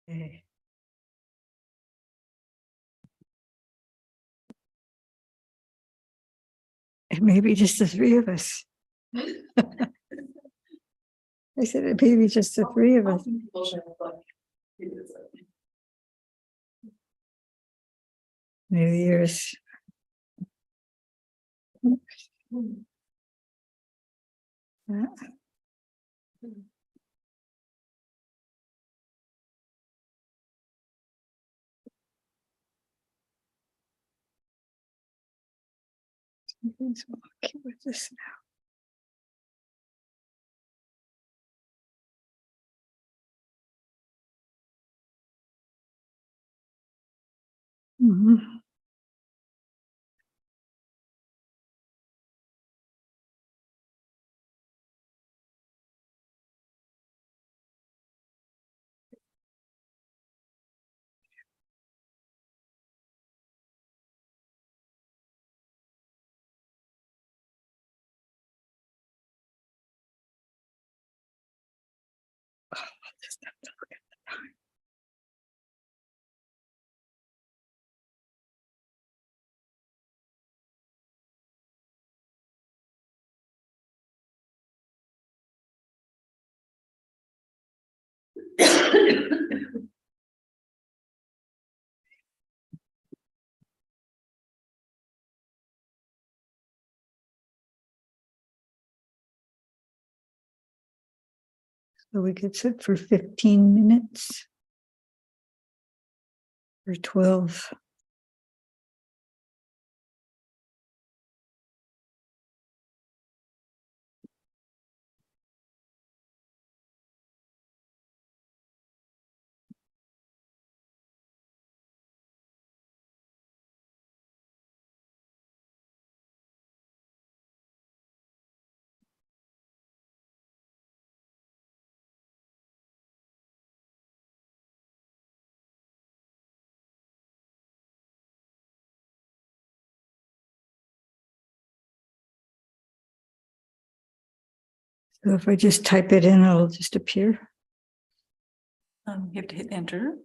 Okay. And maybe just the three of us. I said it may be just the three of us. New Year's. Something's okay with this now. So we could sit for 15 minutes or 12. So if I just type it in, it'll just appear. You have to hit enter.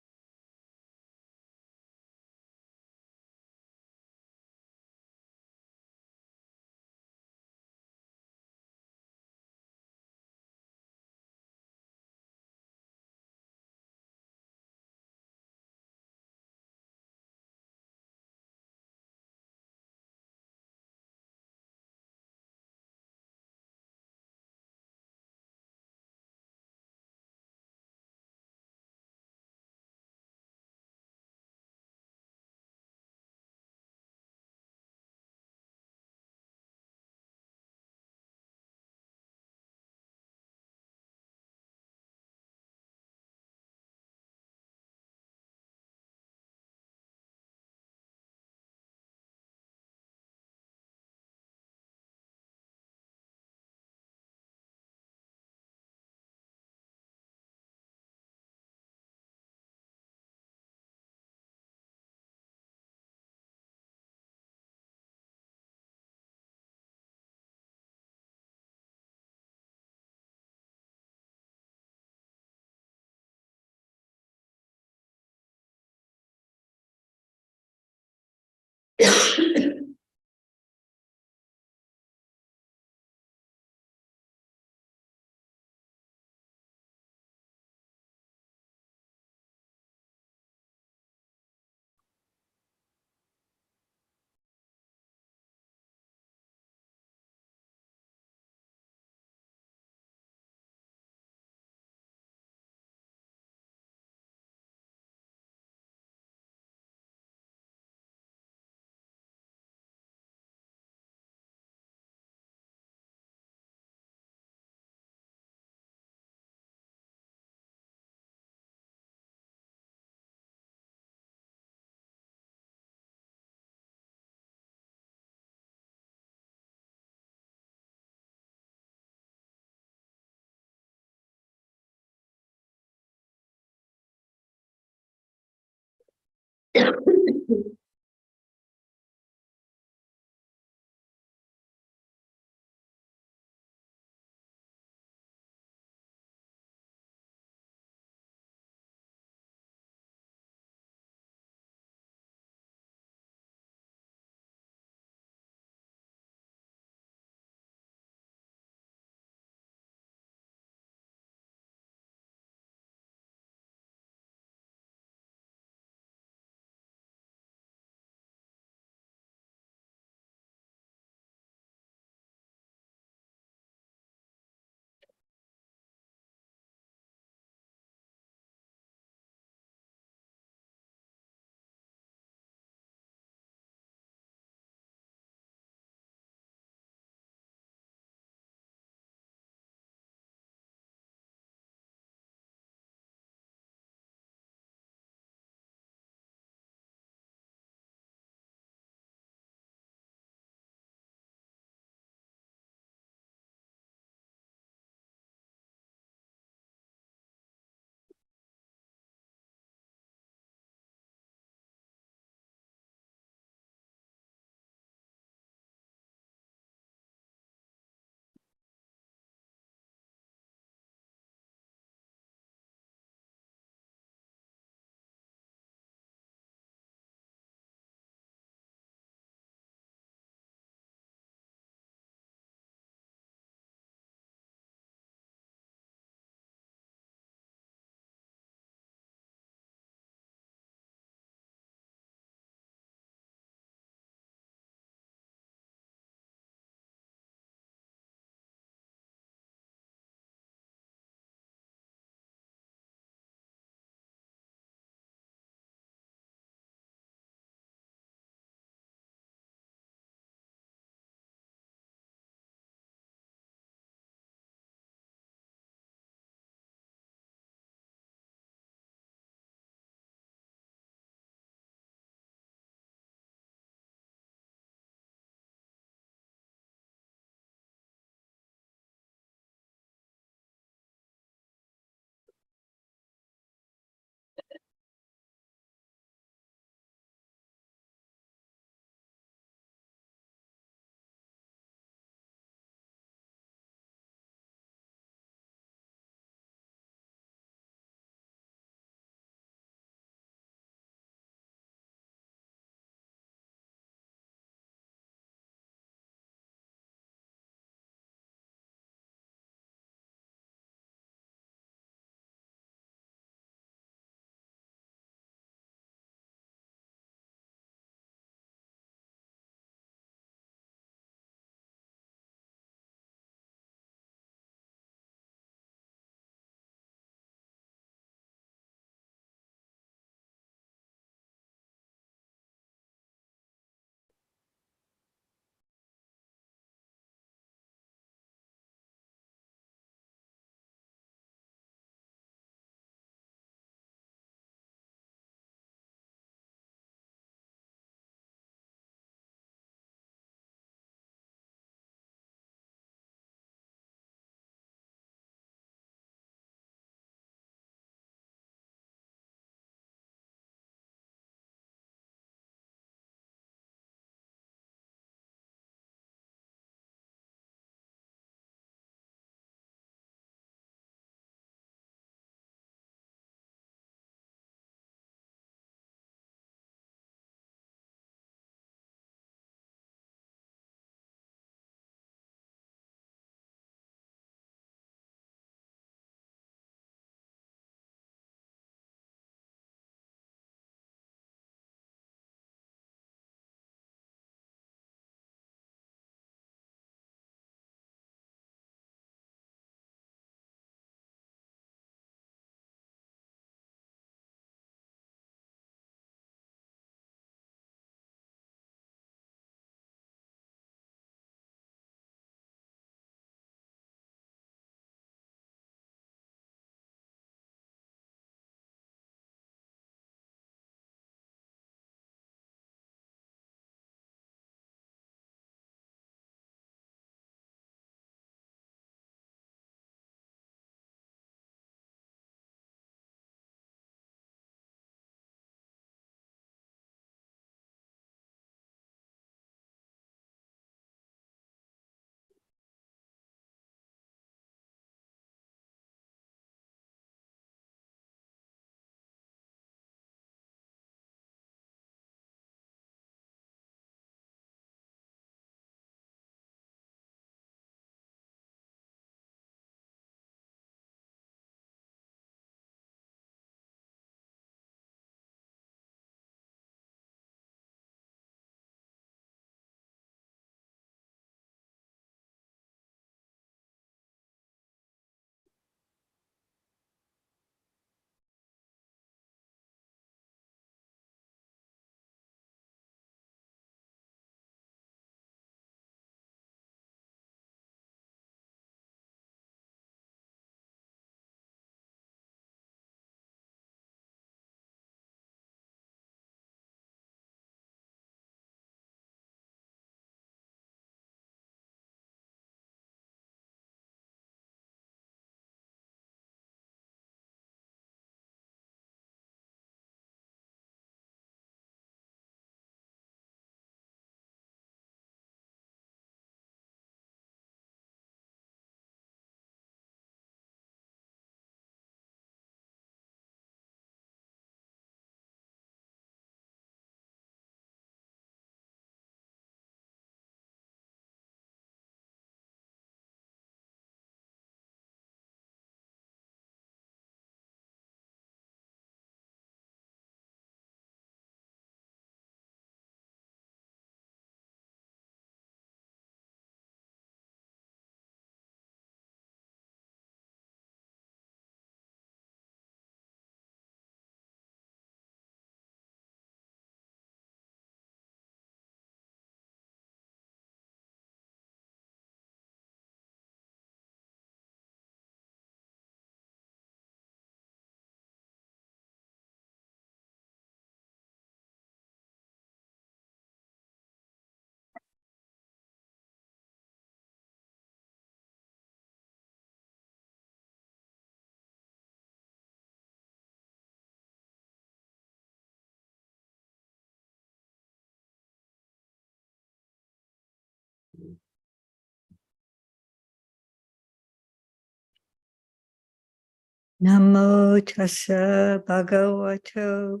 Namo tassa bhagavato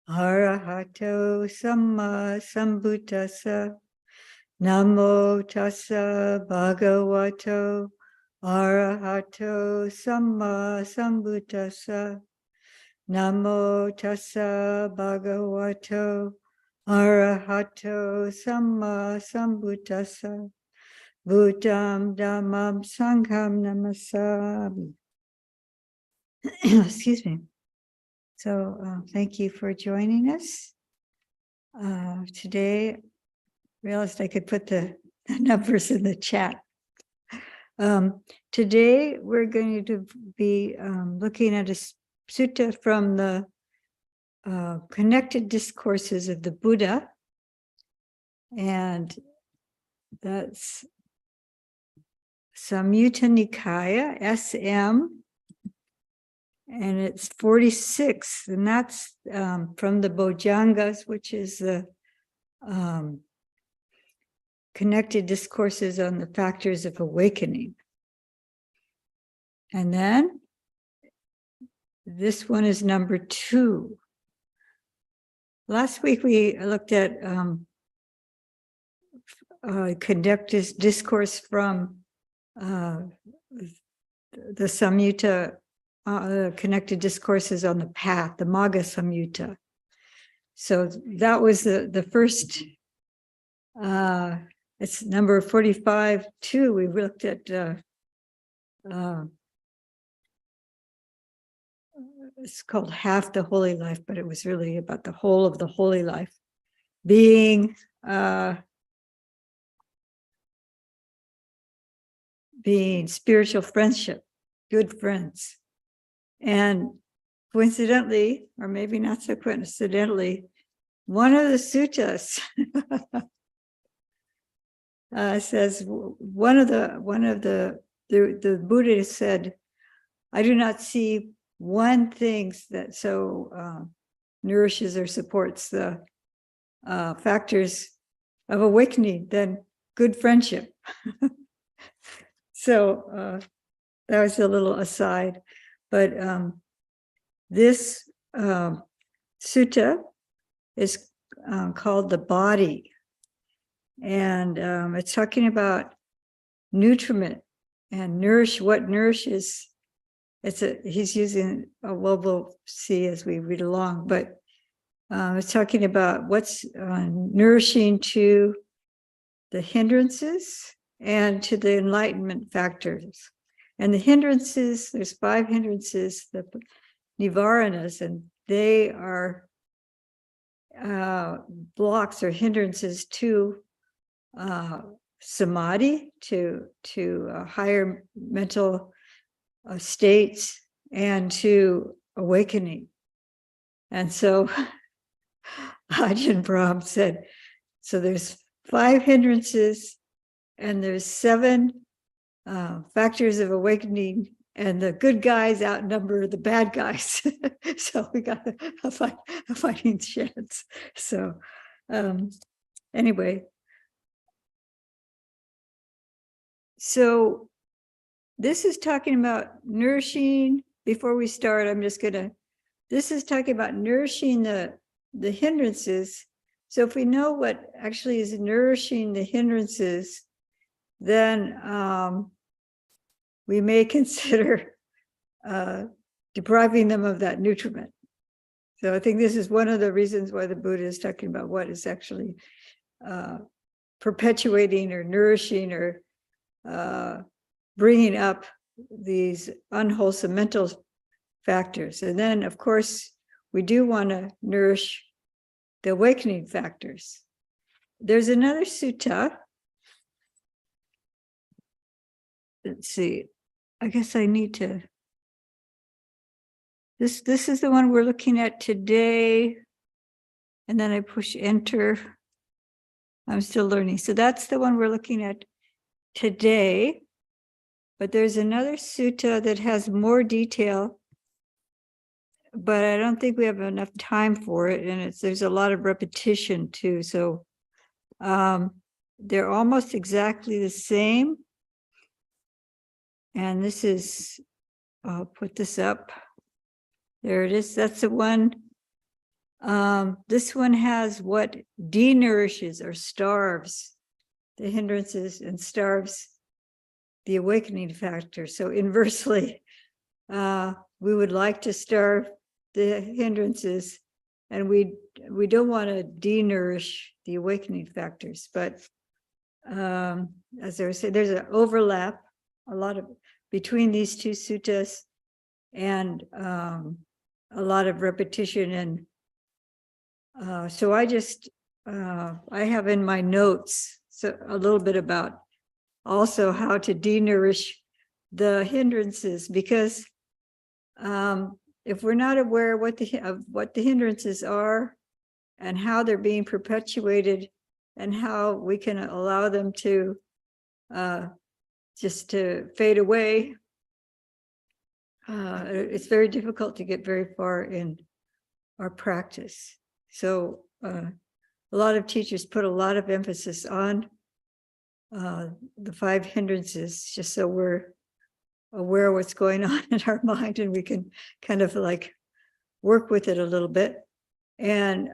arahato samma sambuddhassa. Namo tassa bhagavato arahato samma sambuddhassa. Namo tassa bhagavato arahato samma sambuddhassa. Buddham dhammam sangham namasami. Excuse me. So thank you for joining us. Today, realized I could put the numbers in the chat. Today, we're going to be looking at a sutta from the connected discourses of the Buddha. And that's Samyutta Nikaya, SM, and it's 46, and that's from the Bojjhangas, which is the connected discourses on the factors of awakening. And then this one is number 2. Last week we looked at connected discourse from the Samyutta, connected discourses on the path, the Magga Samyutta. So that was the first, it's number 45 too. We looked at, it's called Half the Holy Life, but it was really about the whole of the holy life, being spiritual friendship, good friends. And coincidentally, or maybe not so coincidentally, one of the suttas says one of the Buddha said, I do not see one thing that so nourishes or supports the factors of awakening than good friendship. So that was a little aside, but this sutta is called the body, and it's talking about nutriment and what nourishes. He's using we'll see as we read along, but it's talking about what's nourishing to the hindrances and to the enlightenment factors. And the hindrances, there's 5 hindrances, the nivaranas, and they are blocks or hindrances to samadhi, to higher mental states, and to awakening. And so Ajahn Brahm said, so there's 5 hindrances and there's 7 factors of awakening, and the good guys outnumber the bad guys. So we got a fighting chance. So anyway, so this is talking about nourishing. Before we start, this is talking about nourishing the hindrances. So if we know what actually is nourishing the hindrances, then we may consider depriving them of that nutriment. So I think this is one of the reasons why the Buddha is talking about what is actually perpetuating or nourishing or bringing up these unwholesome mental factors. And then, of course, we do want to nourish the awakening factors. There's another sutta. Let's see. I guess I need to. This is the one we're looking at today. And then I push enter. I'm still learning. So that's the one we're looking at today. But there's another sutta that has more detail, but I don't think we have enough time for it. And there's a lot of repetition too. So they're almost exactly the same. And this is, I'll put this up. There it is. That's the one. This one has what denourishes or starves the hindrances and starves the awakening factor. So inversely, we would like to starve the hindrances, and we don't want to denourish the awakening factors. But as I was saying, there's an overlap, a lot of between these two suttas, and a lot of repetition. And so I just I have in my notes so a little bit about also how to denourish the hindrances, because if we're not aware of what the hindrances are and how they're being perpetuated and how we can allow them to just to fade away, it's very difficult to get very far in our practice. So a lot of teachers put a lot of emphasis on the 5 hindrances, just so we're aware of what's going on in our mind and we can kind of like work with it a little bit. And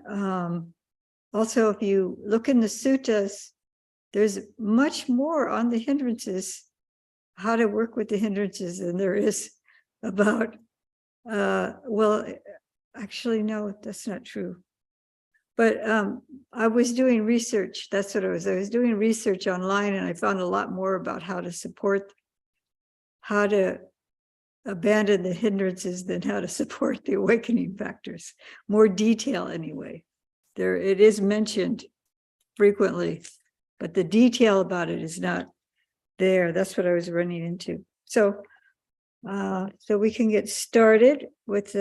also, if you look in the suttas, there's much more on the hindrances, how to work with the hindrances, than there is about, well, actually, no, that's not true. But I was doing research. That's what I was doing research online, and I found a lot more about how to support, how to abandon the hindrances than how to support the awakening factors. More detail anyway. There, it is mentioned frequently, but the detail about it is not there. That's what I was running into. So, so we can get started with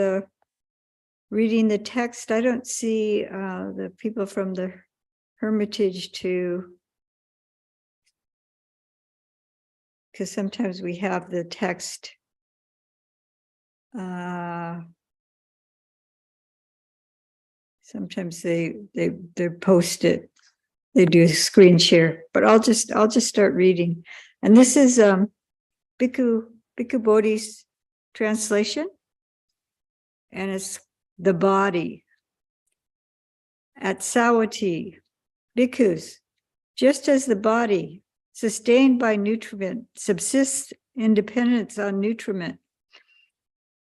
reading the text. I don't see the people from the Hermitage because sometimes we have the text. Sometimes they post it. They do a screen share, but I'll just start reading. And this is Bhikkhu Bodhi's translation, and it's the body. At Sawati, bhikkhus, just as the body, sustained by nutriment, subsists independence on nutriment,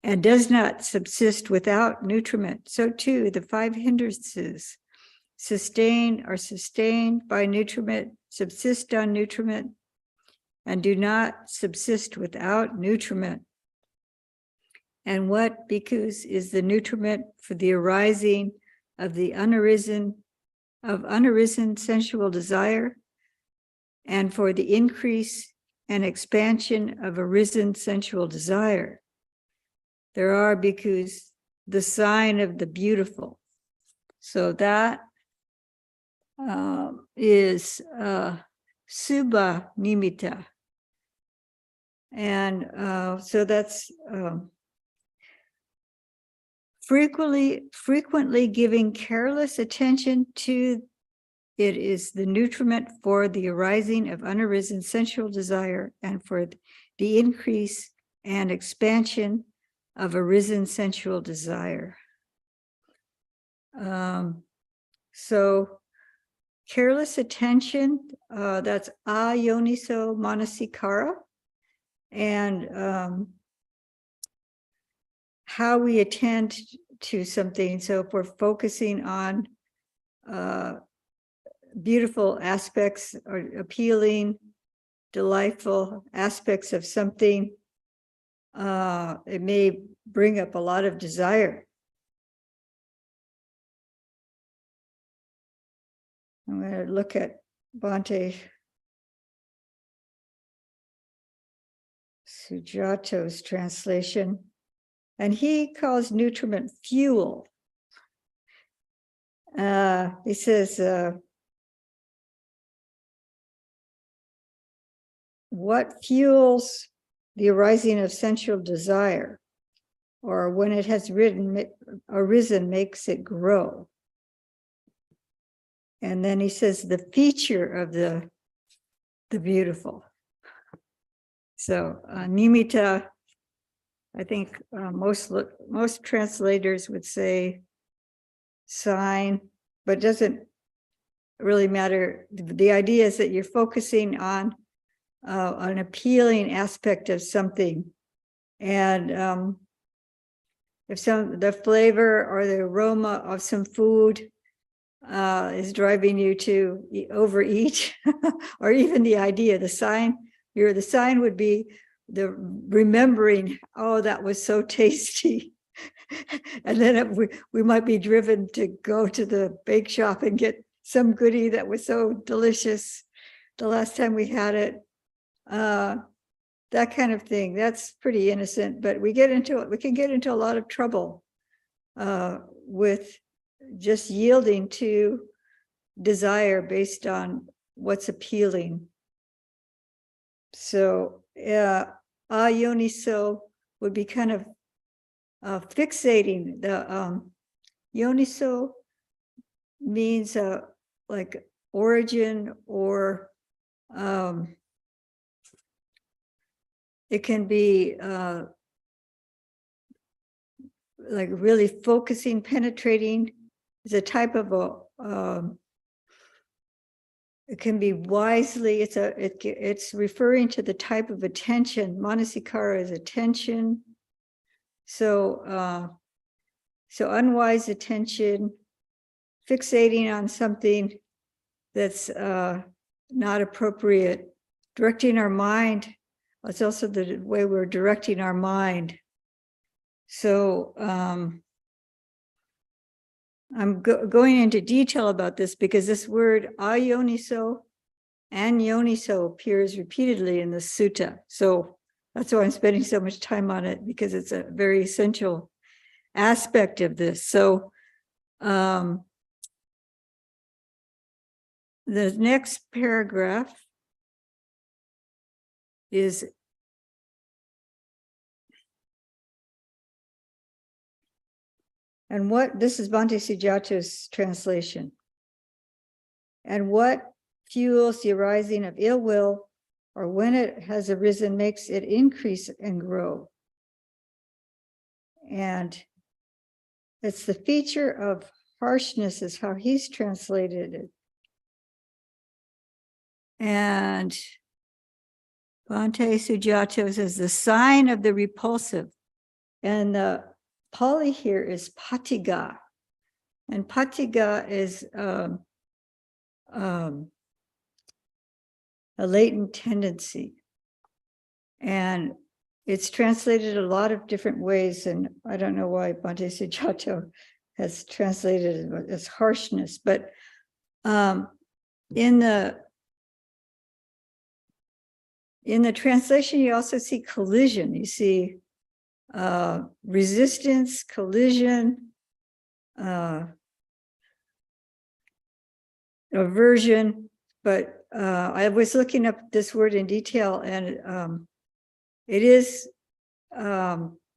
and does not subsist without nutriment, so too the 5 hindrances are sustained by nutriment, subsist on nutriment, and do not subsist without nutriment. And what, bhikkhus, is the nutriment for the arising of the unarisen sensual desire, and for the increase and expansion of arisen sensual desire? There are, bhikkhus, the sign of the beautiful. So that is Subha Nimitta. And so that's frequently giving careless attention to it is the nutriment for the arising of unarisen sensual desire and for the increase and expansion of arisen sensual desire. So careless attention, that's ayoniso manasikara, and how we attend to something. So if we're focusing on beautiful aspects or appealing, delightful aspects of something, it may bring up a lot of desire. I'm going to look at Bhante Sujato's translation, and he calls nutriment fuel. He says, what fuels the arising of sensual desire, or when it has arisen, makes it grow. And then he says the feature of the beautiful. So nimitta, I think most translators would say sign, but it doesn't really matter. The idea is that you're focusing on an appealing aspect of something, and if the flavor or the aroma of some food is driving you to overeat, or even the idea, the sign would be the remembering, oh, that was so tasty. And then we might be driven to go to the bake shop and get some goodie that was so delicious the last time we had it. That kind of thing. That's pretty innocent, but we can get into a lot of trouble with just yielding to desire based on what's appealing. So ayoniso would be kind of fixating. The yoniso means like origin, or it can be like really focusing, penetrating. Is a type of it can be wisely. It's referring to the type of attention. Manasikara is attention. So unwise attention, fixating on something that's not appropriate, directing our mind. It's also the way we're directing our mind. So I'm going into detail about this because this word ayoniso and yoniso appears repeatedly in the sutta. So that's why I'm spending so much time on it, because it's a very essential aspect of this. So the next paragraph is this is Bhante Sujata's translation. And what fuels the arising of ill will, or when it has arisen, makes it increase and grow. And it's the feature of harshness, is how he's translated it. And Bhante Sujata says the sign of the repulsive. And the Pali here is patiga. And patiga is a latent tendency. And it's translated a lot of different ways. And I don't know why Bhante Sujata has translated it as harshness. But in the translation, you also see collision. You see resistance, collision, aversion. But I was looking up this word in detail, and it is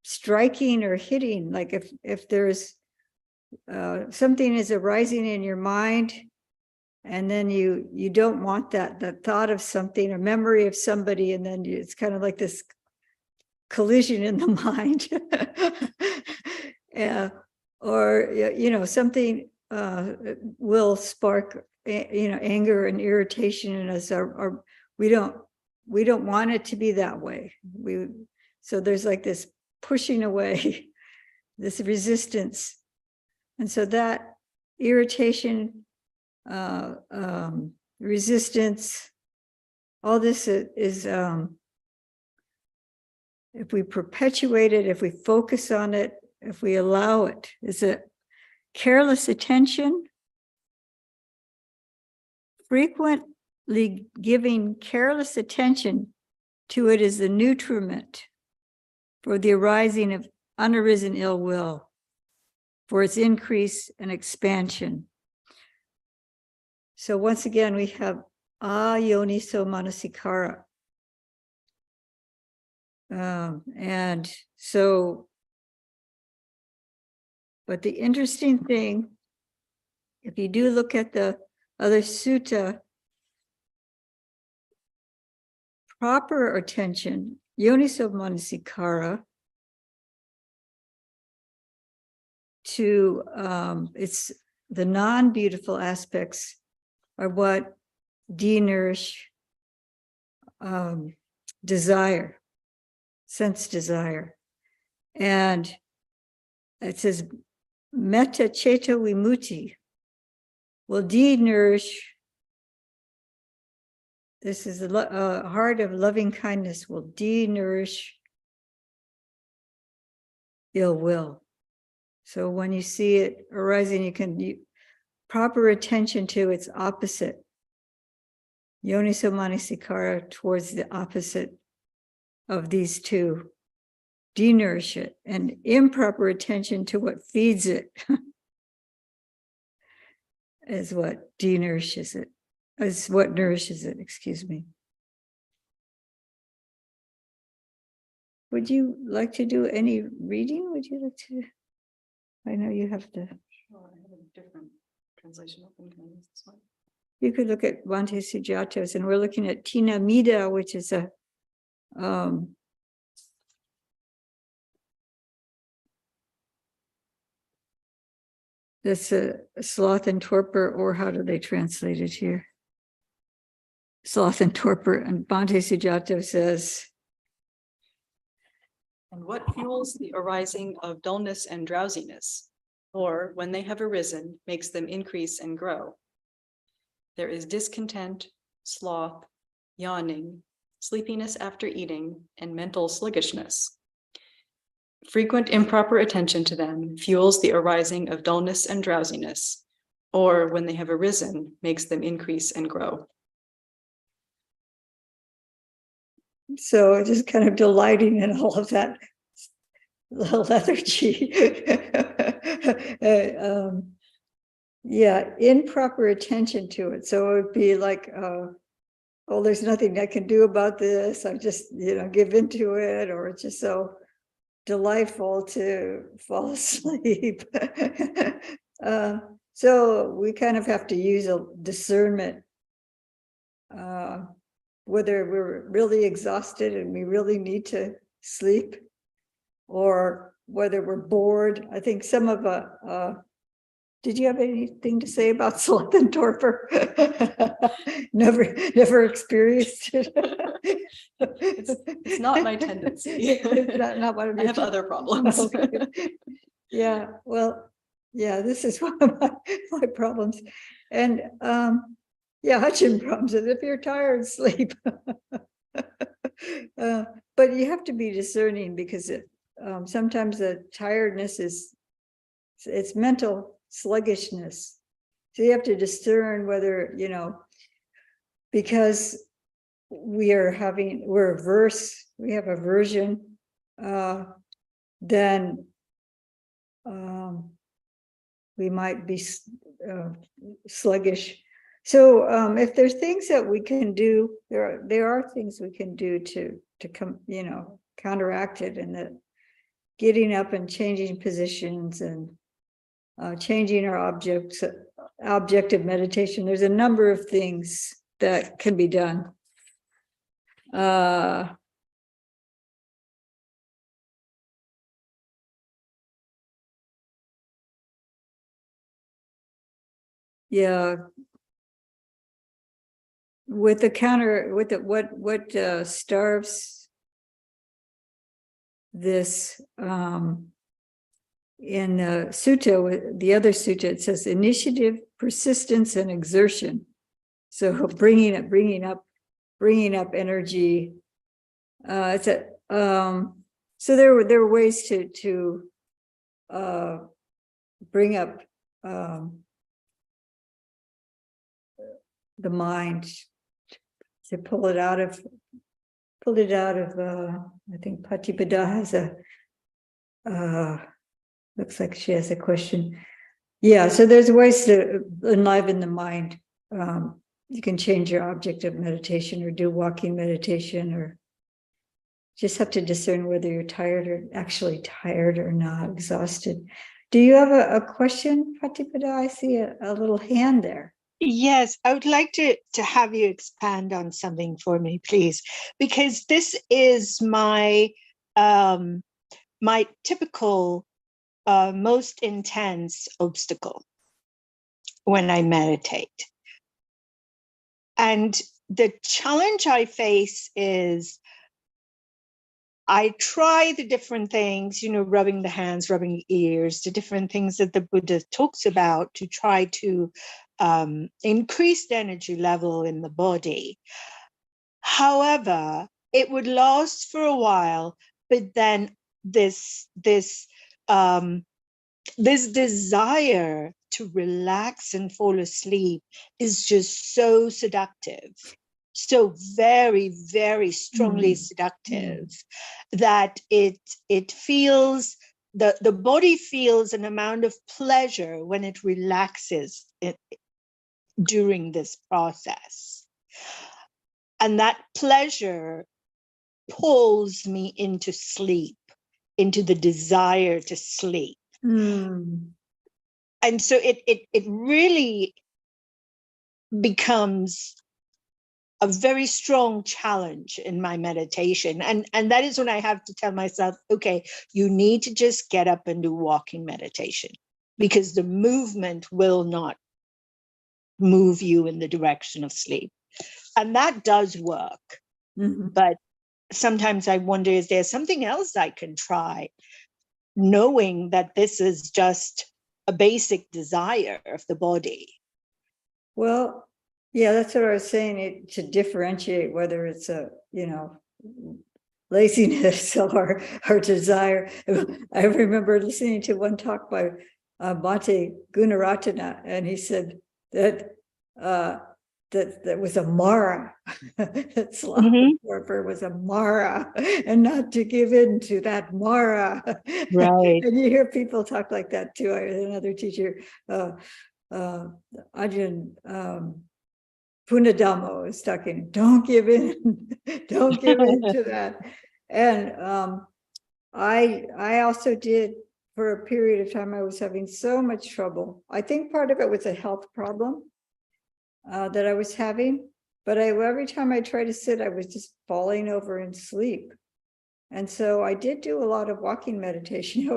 striking or hitting. Like if there's something is arising in your mind, and then you don't want that thought of something, a memory of somebody, and then it's kind of like this collision in the mind. Or something will spark anger and irritation in us, or we don't want it to be that way. So there's like this pushing away, this resistance. And so that irritation, resistance, all this is if we perpetuate it, if we focus on it, if we allow it, is a careless attention. Frequently giving careless attention to it is the nutriment for the arising of unarisen ill will, for its increase and expansion. So once again, we have ayoniso manasikara. And so, but the interesting thing, if you do look at the other sutta, proper attention, yoniso manasikara, to it's the non-beautiful aspects are what de-nourish desire, sense desire. And it says metta ceto vimutti will de-nourish. This is the heart of loving kindness will de-nourish ill will. So when you see it arising, you can proper attention to its opposite. Yoniso manasikara towards the opposite of these two. De-nourish it, and improper attention to what feeds it is what de-nourishes it, is what nourishes it, excuse me. Would you like to do any reading? Would you like to? I know you have to. Sure, I have a different translation open. Can I use this one? You could look at Bhante Sujata's, and we're looking at Tina Mida, which is a that's a sloth and torpor, or how do they translate it here? Sloth and torpor, and Bhante Sujata says, And what fuels the arising of dullness and drowsiness, or when they have arisen, makes them increase and grow? There is discontent, sloth, yawning, sleepiness after eating, and mental sluggishness. Frequent improper attention to them fuels the arising of dullness and drowsiness, or when they have arisen, makes them increase and grow. so just kind of delighting in all of that lethargy. Yeah, improper attention to it. So it would be like, oh, there's nothing I can do about this. I just, give into it, or it's just so delightful to fall asleep. So we kind of have to use a discernment, whether we're really exhausted and we really need to sleep, or whether we're bored. I think some of did you have anything to say about sloth and torpor? Never experienced it. It's not my tendency. It's not one of I your have other problems. Okay. Yeah, well, yeah, this is one of my problems. And yeah, Hutchin problems is if you're tired, sleep. But you have to be discerning, because sometimes the tiredness it's mental sluggishness. So you have to discern whether, because we're averse, we have aversion, then we might be sluggish. So if there's things that we can do, there are things we can do to come, counteract it, and that getting up and changing positions and changing our objective meditation. There's a number of things that can be done. Yeah, with the counter, with the what starves this in the sutta, the other sutta, it says initiative, persistence, and exertion. So bringing up energy. It's a so there were ways to bring up the mind, to pull it out of I think Patipada has looks like she has a question. Yeah, so there's ways to enliven the mind. You can change your object of meditation, or do walking meditation, or just have to discern whether you're actually tired or not, exhausted. Do you have a question, Patipada? I see a little hand there. Yes, I would like to have you expand on something for me, please, because this is my typical most intense obstacle when I meditate. And the challenge I face is I try the different things, rubbing the hands, rubbing the ears, the different things that the Buddha talks about to try to increase the energy level in the body. However, it would last for a while, but then this desire to relax and fall asleep is just so seductive, so very, very strongly seductive, that it feels, the body feels an amount of pleasure when it relaxes during this process. And that pleasure pulls me into sleep, into the desire to sleep. And so it really becomes a very strong challenge in my meditation. And that is when I have to tell myself, okay, you need to just get up and do walking meditation, because the movement will not move you in the direction of sleep. And that does work. But sometimes I wonder, is there something else I can try, knowing that this is just a basic desire of the body? Well, yeah, that's what I was saying, to differentiate whether it's a, laziness or desire. I remember listening to one talk by Bhante Gunaratana, and he said that that was a Mara. That sloth was a Mara, and not to give in to that Mara. Right. And you hear people talk like that too. I had another teacher, Ajahn Punadamo, is talking, don't give in, don't give in to that. And I also did, for a period of time, I was having so much trouble. I think part of it was a health problem that I was having, but every time I tried to sit, I was just falling over in sleep. And so I did do a lot of walking meditation.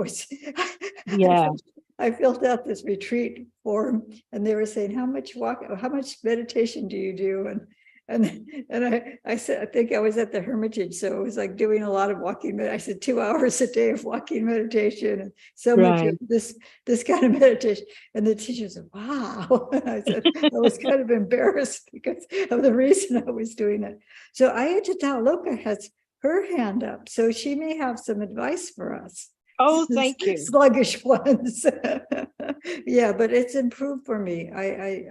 I filled out this retreat form, and they were saying, how much meditation do you do? And I said, I think I was at the Hermitage, so it was like doing a lot of walking. I said 2 hours a day of walking meditation, and so much of this kind of meditation. And the teacher said, wow. And I said, I was kind of embarrassed because of the reason I was doing it. So Ayatollah Loka has her hand up, so she may have some advice for us. Oh, thank you. Sluggish ones. Yeah, but it's improved for me. I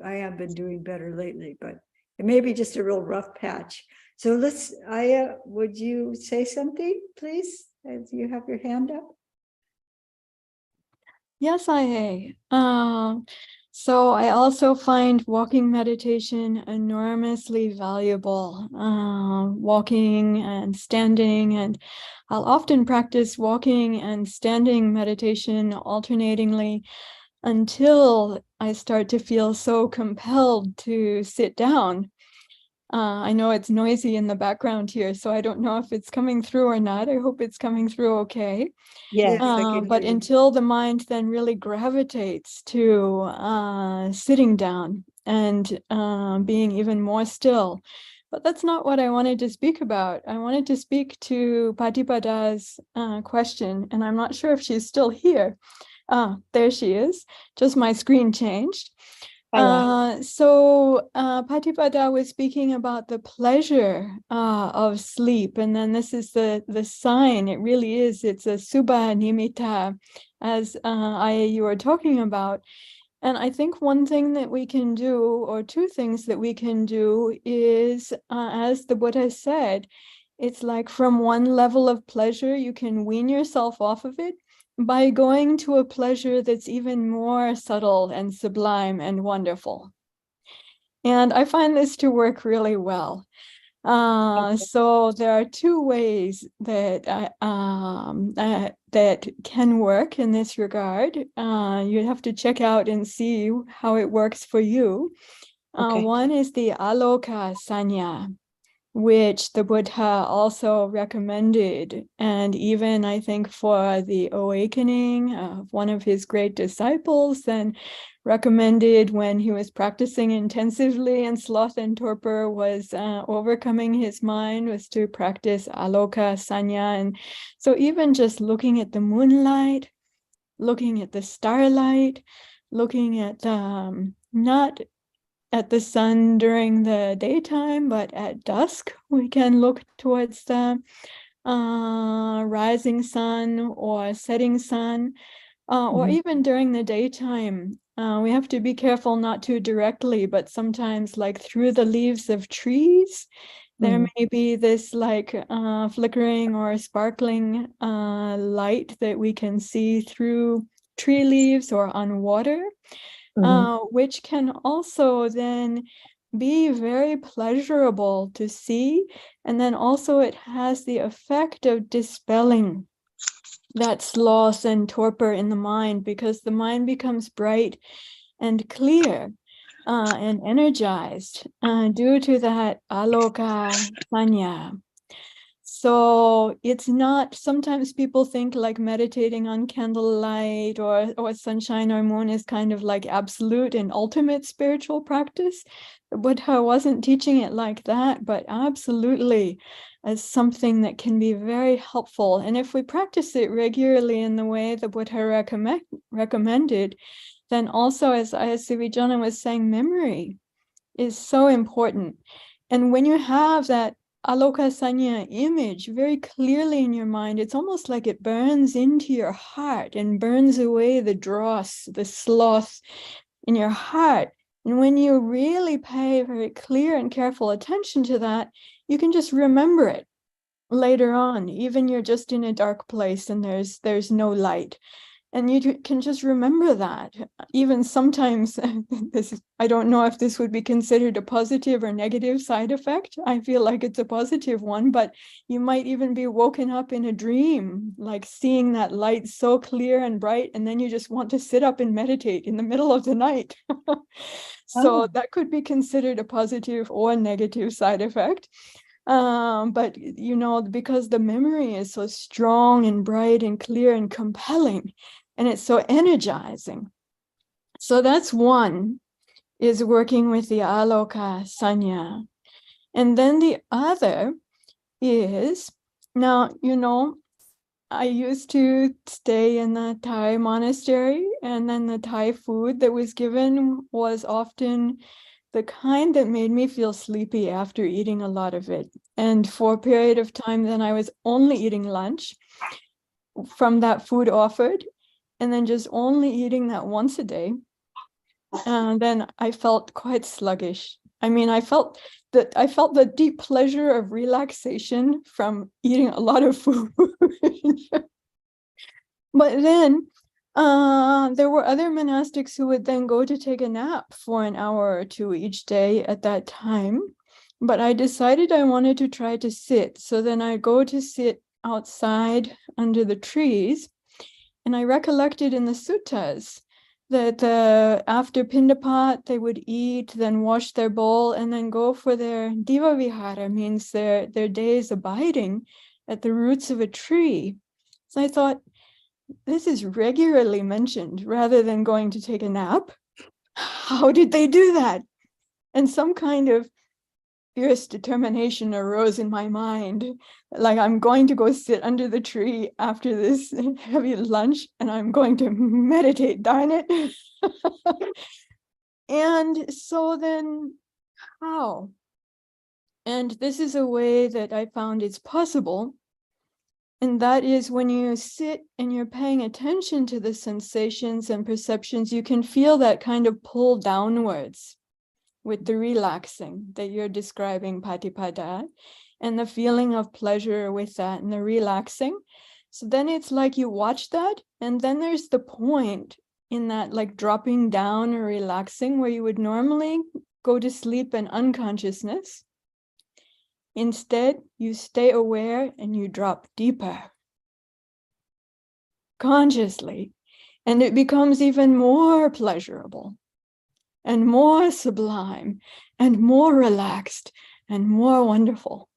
have been doing better lately, but it may be just a real rough patch. So Aya, would you say something, please, as you have your hand up? Yes, so I also find walking meditation enormously valuable. Walking and standing, and I'll often practice walking and standing meditation alternatingly until I start to feel so compelled to sit down. I know it's noisy in the background here, so I don't know if it's coming through or not. I hope it's coming through okay. Yes, but until the mind then really gravitates to sitting down and being even more still. But that's not what I wanted to speak about. I wanted to speak to Patipada's question, and I'm not sure if she's still here. There she is, just my screen changed. So Patipada was speaking about the pleasure of sleep, and then this is the sign. It really is. It's a subha nimitta, as you were talking about. And I think one thing that we can do, or two things that we can do, is as the Buddha said, it's like from one level of pleasure, you can wean yourself off of it by going to a pleasure that's even more subtle and sublime and wonderful. And I find this to work really well. So there are two ways that that can work in this regard. You have to check out and see how it works for you. Okay. One is the Aloka Sanya, which the Buddha also recommended, and even I think for the awakening of one of his great disciples, then recommended when he was practicing intensively and sloth and torpor was overcoming his mind, was to practice Aloka Sanya. And so even just looking at the moonlight, looking at the starlight, looking at not at the sun during the daytime, but at dusk, we can look towards the rising sun or setting sun, or even during the daytime. We have to be careful not too directly, but sometimes like through the leaves of trees, there may be this like flickering or sparkling light that we can see through tree leaves or on water. Which can also then be very pleasurable to see. And then also it has the effect of dispelling that sloth and torpor in the mind, because the mind becomes bright and clear and energized due to that aloka sanya. So it's not, sometimes people think like meditating on candlelight or sunshine or moon is kind of like absolute and ultimate spiritual practice. The Buddha wasn't teaching it like that, but absolutely as something that can be very helpful. And if we practice it regularly in the way the Buddha recommended, then also, as Sivijana was saying, memory is so important. And when you have that Aloka Sanya image very clearly in your mind, it's almost like it burns into your heart and burns away the dross, the sloth in your heart. And when you really pay very clear and careful attention to that, you can just remember it later on. Even you're just in a dark place and there's no light. And you can just remember that. Even sometimes, I don't know if this would be considered a positive or negative side effect. I feel like it's a positive one, but you might even be woken up in a dream, like seeing that light so clear and bright, and then you just want to sit up and meditate in the middle of the night. So that could be considered a positive or negative side effect. But you know, because the memory is so strong and bright and clear and compelling, and it's so energizing. So that's one, is working with the aloka sanya. And then the other is, now, you know, I used to stay in the Thai monastery, and then the Thai food that was given was often the kind that made me feel sleepy after eating a lot of it. And for a period of time, then I was only eating lunch from that food offered, and then just only eating that once a day. And then I felt quite sluggish. I mean, I felt the deep pleasure of relaxation from eating a lot of food. But then there were other monastics who would then go to take a nap for an hour or two each day at that time. But I decided I wanted to try to sit. So then I go to sit outside under the trees. And I recollected in the suttas that after Pindapat, they would eat, then wash their bowl, and then go for their Diva Vihara, means their days abiding at the roots of a tree. So I thought, this is regularly mentioned rather than going to take a nap. How did they do that? And some kind of fierce determination arose in my mind, like I'm going to go sit under the tree after this heavy lunch and I'm going to meditate, darn it. And so then how? And this is a way that I found it's possible. And that is when you sit and you're paying attention to the sensations and perceptions, you can feel that kind of pull downwards with the relaxing that you're describing, Patipada, and the feeling of pleasure with that and the relaxing. So then it's like you watch that, and then there's the point in that like dropping down or relaxing where you would normally go to sleep in unconsciousness. Instead, you stay aware and you drop deeper. consciously, and it becomes even more pleasurable and more sublime and more relaxed and more wonderful.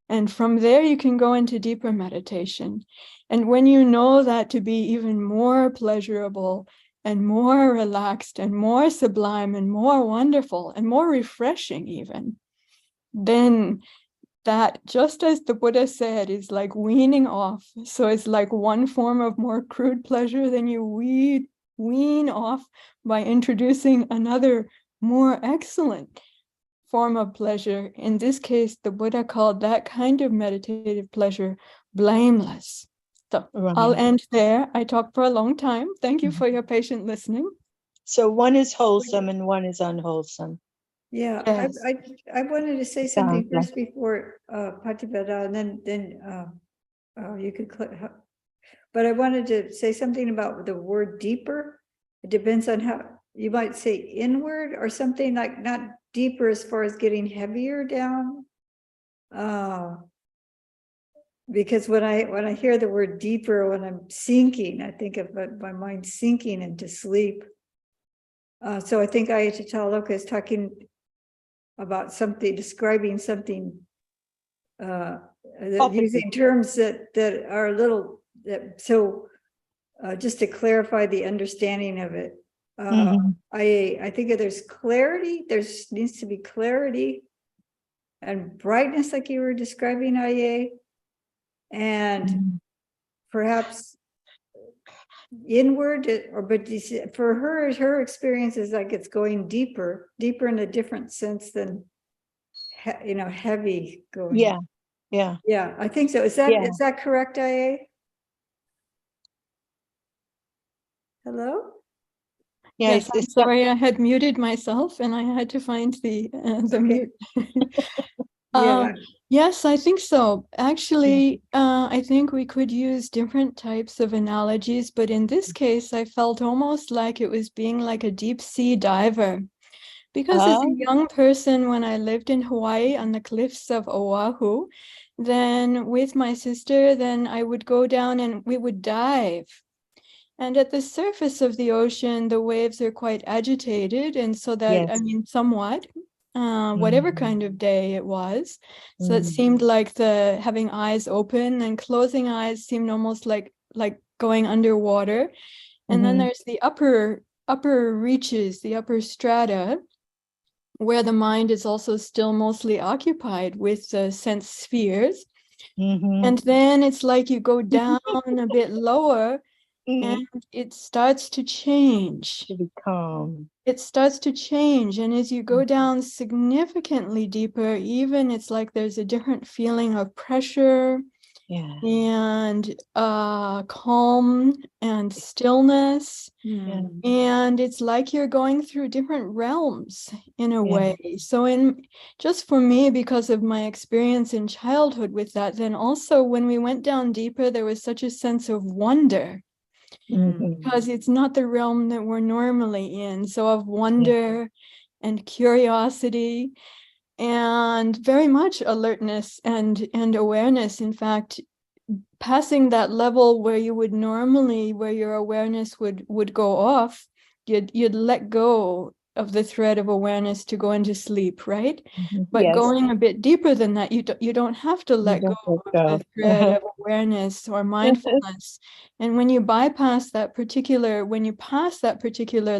And from there, you can go into deeper meditation. And when you know that to be even more pleasurable and more relaxed and more sublime and more wonderful and more refreshing even, then that, just as the Buddha said, is like weaning off. So it's like one form of more crude pleasure, then you wean off by introducing another more excellent form of pleasure. In this case, the Buddha called that kind of meditative pleasure blameless. So I'll end there. I talked for a long time. Thank you for your patient listening. So one is wholesome and one is unwholesome. Yeah, Yes. I wanted to say something first before Patipada, and then you could but I wanted to say something about the word deeper. It depends on how you might say inward or something, like not deeper as far as getting heavier down. Because when I hear the word deeper, when I'm sinking, I think of my mind sinking into sleep. So I think Ayatollah is talking about something, describing something, using terms that are a little, just to clarify the understanding of it. I think there's clarity, needs to be clarity and brightness, like you were describing, Aye, and perhaps inward, but for her experience is like it's going deeper in a different sense than heavy going. Yeah, I think so. Is that correct, Aye? Hello? Yes, I'm sorry, I had muted myself and I had to find the mute. Yes, I think so. Actually, I think we could use different types of analogies, but in this case, I felt almost like it was being like a deep sea diver. Because as a young person, when I lived in Hawaii on the cliffs of Oahu, then with my sister, then I would go down and we would dive. And at the surface of the ocean, the waves are quite agitated. And so that, I mean, somewhat, whatever kind of day it was. So it seemed like having eyes open and closing eyes seemed almost like going underwater. And then there's the upper reaches, the upper strata, where the mind is also still mostly occupied with the sense spheres. And then it's like you go down a bit lower and it starts to change. To be calm. It starts to change. And as you go down significantly deeper, even it's like there's a different feeling of pressure and calm and stillness. And it's like you're going through different realms in a way. So just for me, because of my experience in childhood with that, then also when we went down deeper, there was such a sense of wonder. Because it's not the realm that we're normally in. So of wonder and curiosity and very much alertness and awareness. In fact, passing that level where you would normally, where your awareness would go off, you'd let go of the thread of awareness to go into sleep, right? But going a bit deeper than that, you don't have to let go of the thread of awareness or mindfulness. And when you pass that particular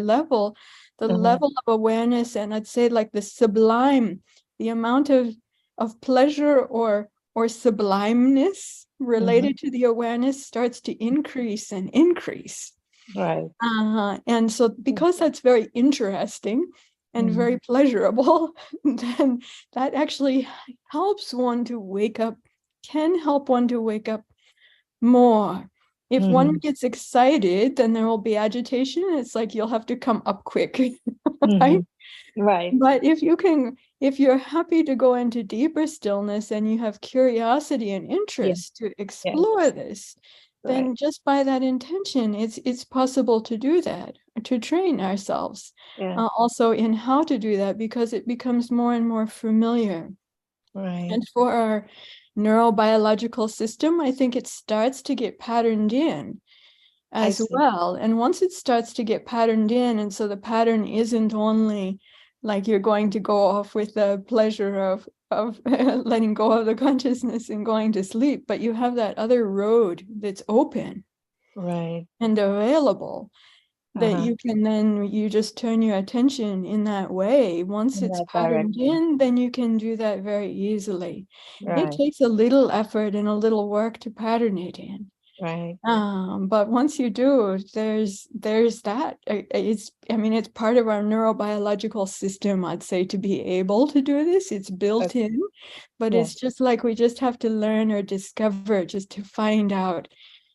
level, the level of awareness, and I'd say like the sublime, the amount of pleasure or sublimeness related to the awareness starts to increase and increase. Right. And so because that's very interesting and very pleasurable, then that actually helps one to wake up, can help one to wake up more. If one gets excited, then there will be agitation. It's like you'll have to come up quick, right? Right. But if you're happy to go into deeper stillness and you have curiosity and interest to explore this, then just by that intention, it's possible to do that, to train ourselves also in how to do that, because it becomes more and more familiar. And for our neurobiological system, I think it starts to get patterned in. as see. well. And once it starts to get patterned in, and so the pattern isn't only like you're going to go off with the pleasure of letting go of the consciousness and going to sleep, but you have that other road that's open Right. and available that Uh-huh. you can then, you just turn your attention in that way. Once In it's that patterned direction. in, then you can do that very easily. It Right. takes a little effort and a little work to pattern it in. Right. But once you do, there's that. I mean, it's part of our neurobiological system, I'd say, to be able to do this. It's built Okay. in, but Yeah. it's just like we just have to learn or discover just to find out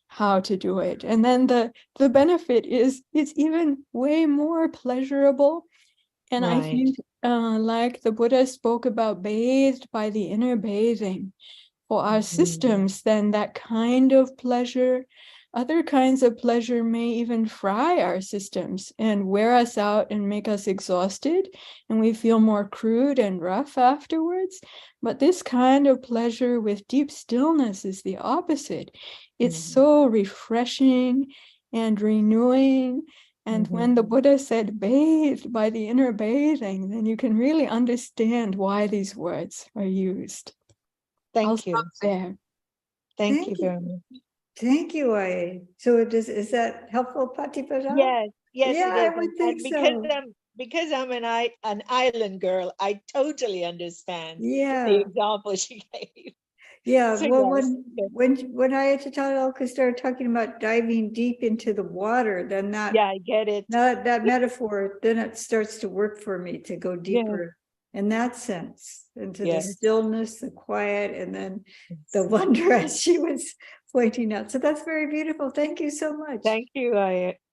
how to do it. And then the benefit is it's even way more pleasurable. And I Right. think like the Buddha spoke about bathed by the inner bathing. For our Mhm. systems, then that kind of pleasure, other kinds of pleasure may even fry our systems and wear us out and make us exhausted, and we feel more crude and rough afterwards. But this kind of pleasure with deep stillness is the opposite. It's Mhm. so refreshing and renewing. And when the Buddha said bathed by the inner bathing, then you can really understand why these words are used. I'll Thank you. stop there. Thank you Thank you. very much. Thank you, I. So is that helpful, Patipada? Yes, yes, Yeah, it I is. would And think so. because I'm an island girl, I totally understand the Yeah, example she gave. yeah. So Well, yes, yes. when Ayatollah started talking about diving deep into the water, then Yeah, I get it. that metaphor, then it starts to work for me to go Yeah. deeper in that sense, into the Yes. stillness, the quiet, and then the wonder as she was pointing out. So that's very beautiful. Thank you so much. Thank you,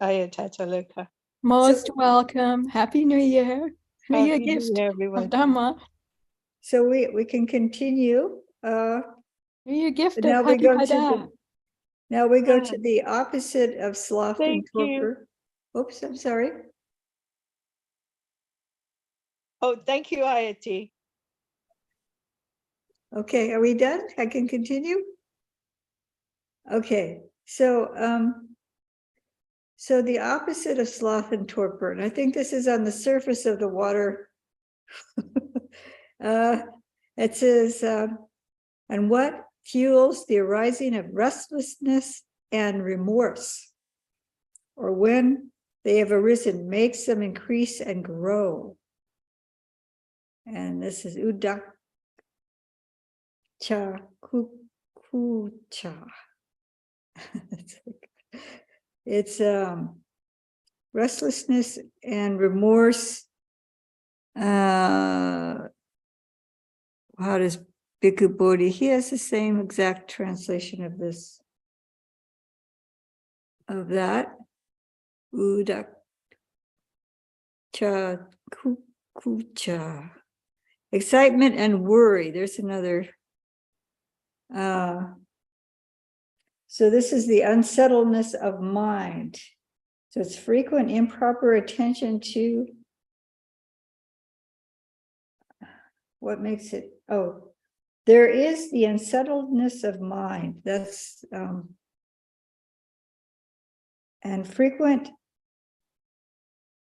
Ayatollah. Most So- welcome. Happy New Year. New Year Happy New gift Year, of everyone. Dhamma. So we can continue. New Year gift But of now we go to Patipada. the opposite of sloth and Thank you. torpor. Oops, I'm sorry. Oh, thank you, Ayati. Okay, are we done? I can continue? Okay, so so the opposite of sloth and torpor, and I think this is on the surface of the water. It says, and what fuels the arising of restlessness and remorse, or when they have arisen, makes them increase and grow. And this is udacha kucha. It's restlessness and remorse. How does Bhikkhu Bodhi? He has the same exact translation of this, of that. Udacha kucha. Excitement and worry. There's another. So this is the unsettledness of mind. So it's frequent improper attention to what makes it, there is the unsettledness of mind. That's, and frequent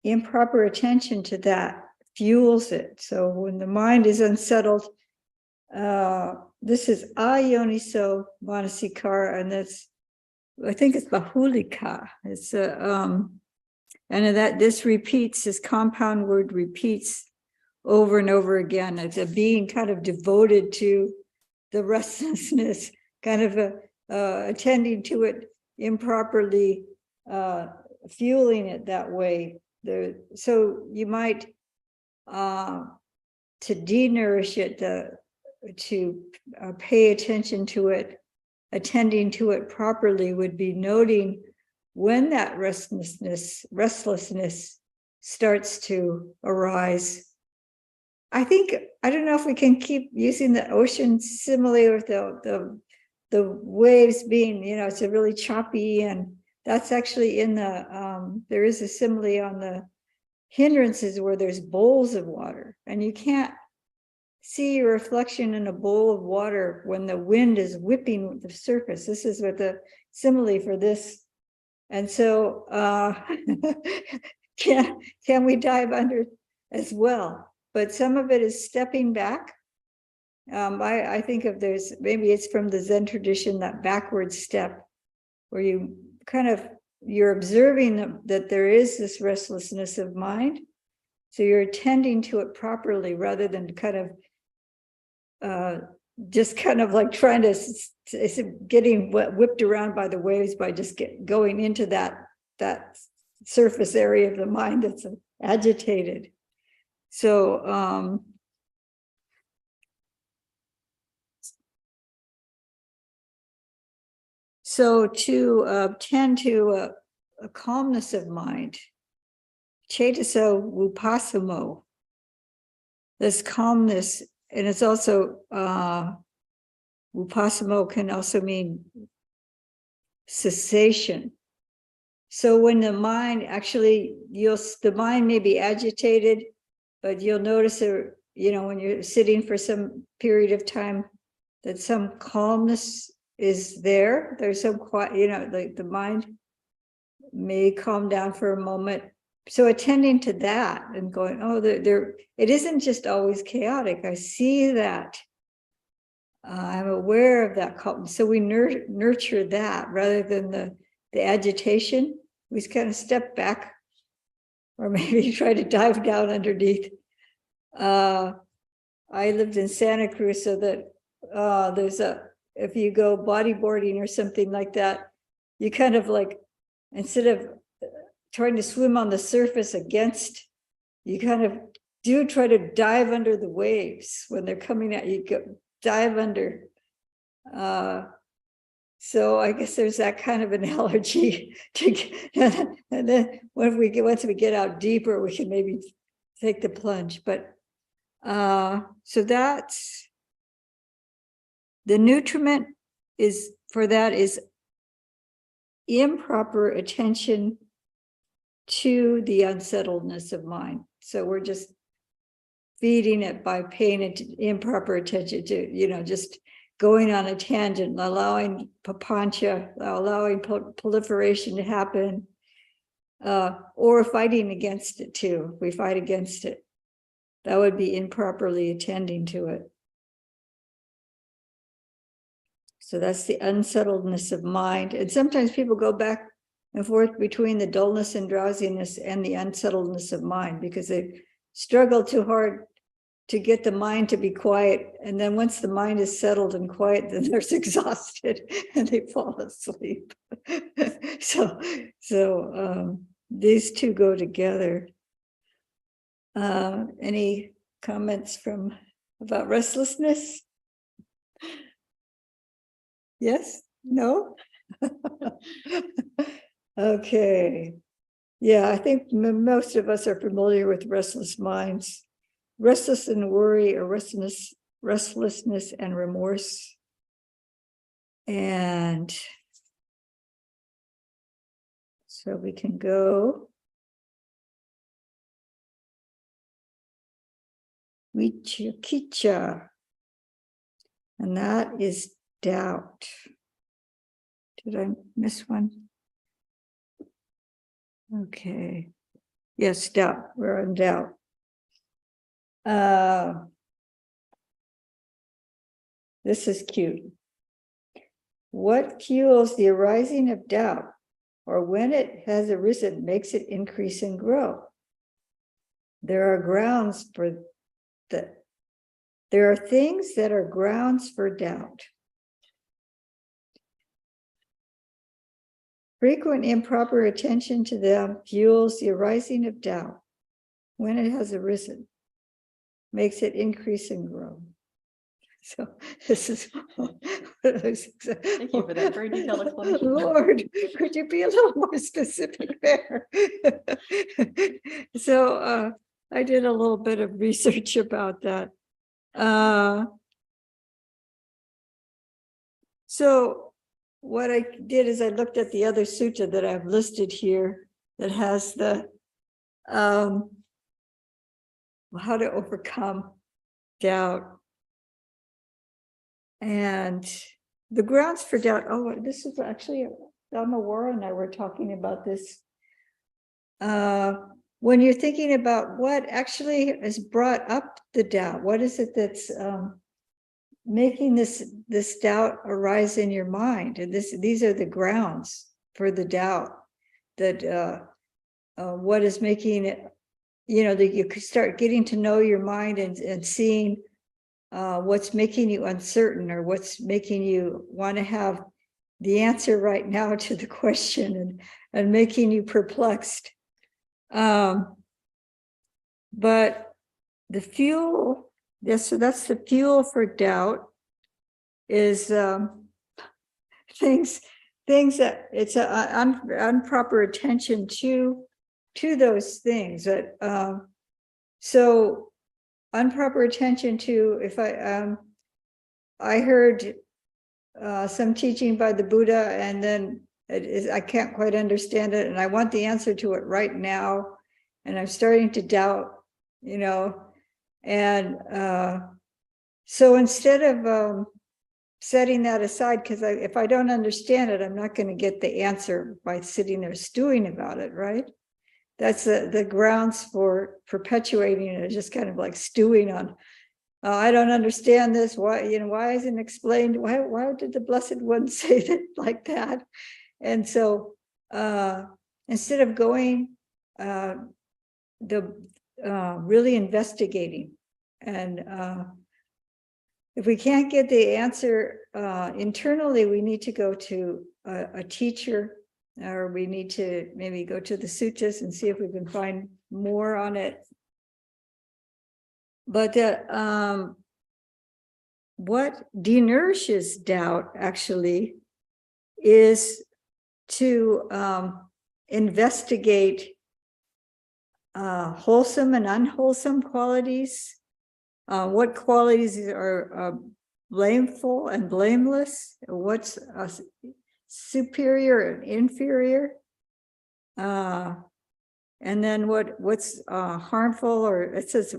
improper attention to that fuels it. So when the mind is unsettled, this is ayoniso manasikara, and that's, I think it's bahulika. It's and that this repeats, this compound word repeats over and over again. It's a being kind of devoted to the restlessness, kind of attending to it improperly, fueling it that way. So you might to denourish it, to pay attention to it, attending to it properly would be noting when that restlessness starts to arise. I think, I don't know if we can keep using the ocean simile with the waves being, it's a really choppy, and that's actually in the, there is a simile on the hindrances where there's bowls of water, and you can't see your reflection in a bowl of water when the wind is whipping the surface. This is what the simile for this And so can we dive under as well? But some of it is stepping back. I think of there's, maybe it's from the Zen tradition, that backward step, where you kind of, you're observing that there is this restlessness of mind. So you're attending to it properly, rather than kind of just kind of like trying to getting whipped around by the waves by just going into that surface area of the mind that's agitated. So to tend to a calmness of mind, Chetaso Vupasamo, this calmness, and it's also Vupasamo can also mean cessation. So when the mind actually, the mind may be agitated, but you'll notice that, when you're sitting for some period of time, that some calmness is there. There's some quiet, like the mind may calm down for a moment. So attending to that and going, oh, it isn't just always chaotic. I see that. I'm aware of that calmness. So we nurture that rather than the agitation. We just kind of step back, or maybe try to dive down underneath. I lived in Santa Cruz, so that if you go bodyboarding or something like that, you kind of like, instead of trying to swim on the surface against, you kind of do try to dive under the waves when they're coming at you. Go dive under. So I guess there's that kind of analogy and then once we get out deeper, we can maybe take the plunge. But so that's the nutriment is improper attention to the unsettledness of mind. So we're just feeding it by paying improper attention to, just going on a tangent, allowing papancha, allowing proliferation to happen, or fighting against it too. If we fight against it, that would be improperly attending to it. So that's the unsettledness of mind. And sometimes people go back and forth between the dullness and drowsiness and the unsettledness of mind, because they struggle too hard to get the mind to be quiet. And then once the mind is settled and quiet, then they're exhausted and they fall asleep. So these two go together. Any comments about restlessness? Yes? No? Okay. Yeah, I think most of us are familiar with restless minds. Restless and worry, or restlessness and remorse. And so we can go Vichikiccha, and that is doubt. Did I miss one? Okay. Yes, doubt. We're on doubt. This is cute. What fuels the arising of doubt, or when it has arisen, makes it increase and grow? There are grounds for that. There are things that are grounds for doubt. Frequent improper attention to them fuels the arising of doubt. When it has arisen, makes it increase and grow. So this is Thank you for that very detailed explanation. Lord, could you be a little more specific there? So I did a little bit of research about that. So what I did is I looked at the other sutta that I've listed here that has the how to overcome doubt. And the grounds for doubt, this is actually Dhammadharini and I were talking about this. When you're thinking about what actually has brought up the doubt, what is it that's making this doubt arise in your mind? And these are the grounds for the doubt. That what is making it, that you could start getting to know your mind and seeing what's making you uncertain, or what's making you want to have the answer right now to the question, and making you perplexed. But the fuel, so that's the fuel for doubt, is things that it's a improper attention to those things. That so improper attention to, if I heard some teaching by the Buddha, and then I can't quite understand it, and I want the answer to it right now, and I'm starting to doubt, and so instead of setting that aside, because if I don't understand it, I'm not going to get the answer by sitting there stewing about it, right? That's the grounds for perpetuating it, just kind of like stewing on, I don't understand this. Why, why isn't it explained? Why did the Blessed One say that like that? And so instead of going, really investigating, and if we can't get the answer internally, we need to go to a teacher, or we need to maybe go to the suttas and see if we can find more on it. But what denourishes doubt actually is to investigate wholesome and unwholesome qualities. What qualities are blameful and blameless? What's superior and inferior? And then what's harmful, or it says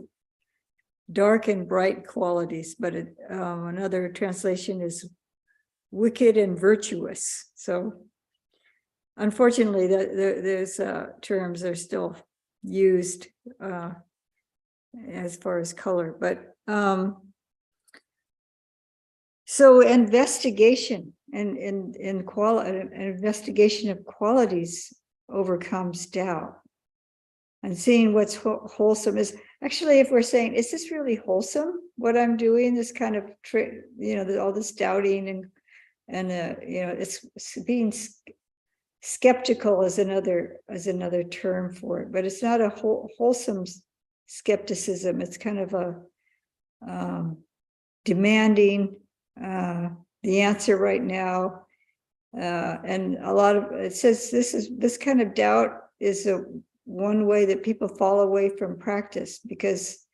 dark and bright qualities, but another translation is wicked and virtuous. So unfortunately, those terms are still used as far as color, but so investigation and investigation of qualities overcomes doubt. And seeing what's wholesome is actually, if we're saying, is this really wholesome, what I'm doing, this kind of all this doubting and it's being skeptical is another term for it, but it's not a wholesome skepticism. It's kind of a demanding the answer right now, and a lot of it says this kind of doubt is one way that people fall away from practice, because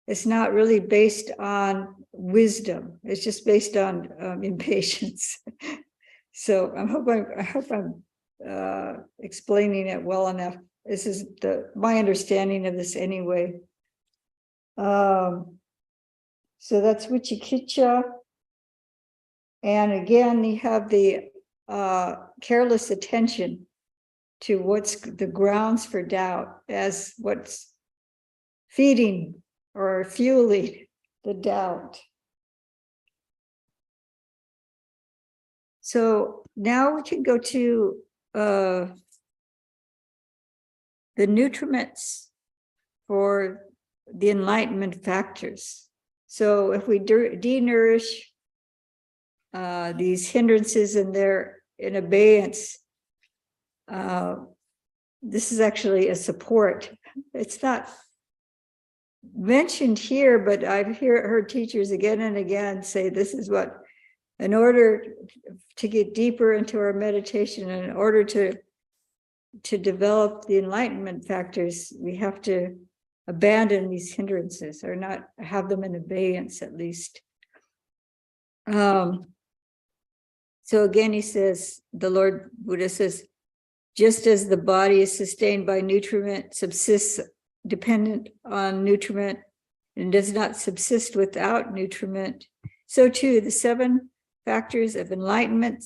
it's not really based on wisdom. It's just based on impatience. So I hope I'm explaining it well enough. This is my understanding of this anyway. So that's Wicikiccha. And again, you have the careless attention to what's the grounds for doubt as what's feeding or fueling the doubt. So now we can go to the nutriments for the enlightenment factors. So if we denourish these hindrances and they're in abeyance, this is actually a support. It's not mentioned here, but I've heard teachers again and again say this is what, in order to get deeper into our meditation, and in order to develop the enlightenment factors, we have to abandon these hindrances, or not have them in abeyance at least. So again, he says, the Lord Buddha says, just as the body is sustained by nutriment, subsists dependent on nutriment, and does not subsist without nutriment, so too the seven factors of enlightenment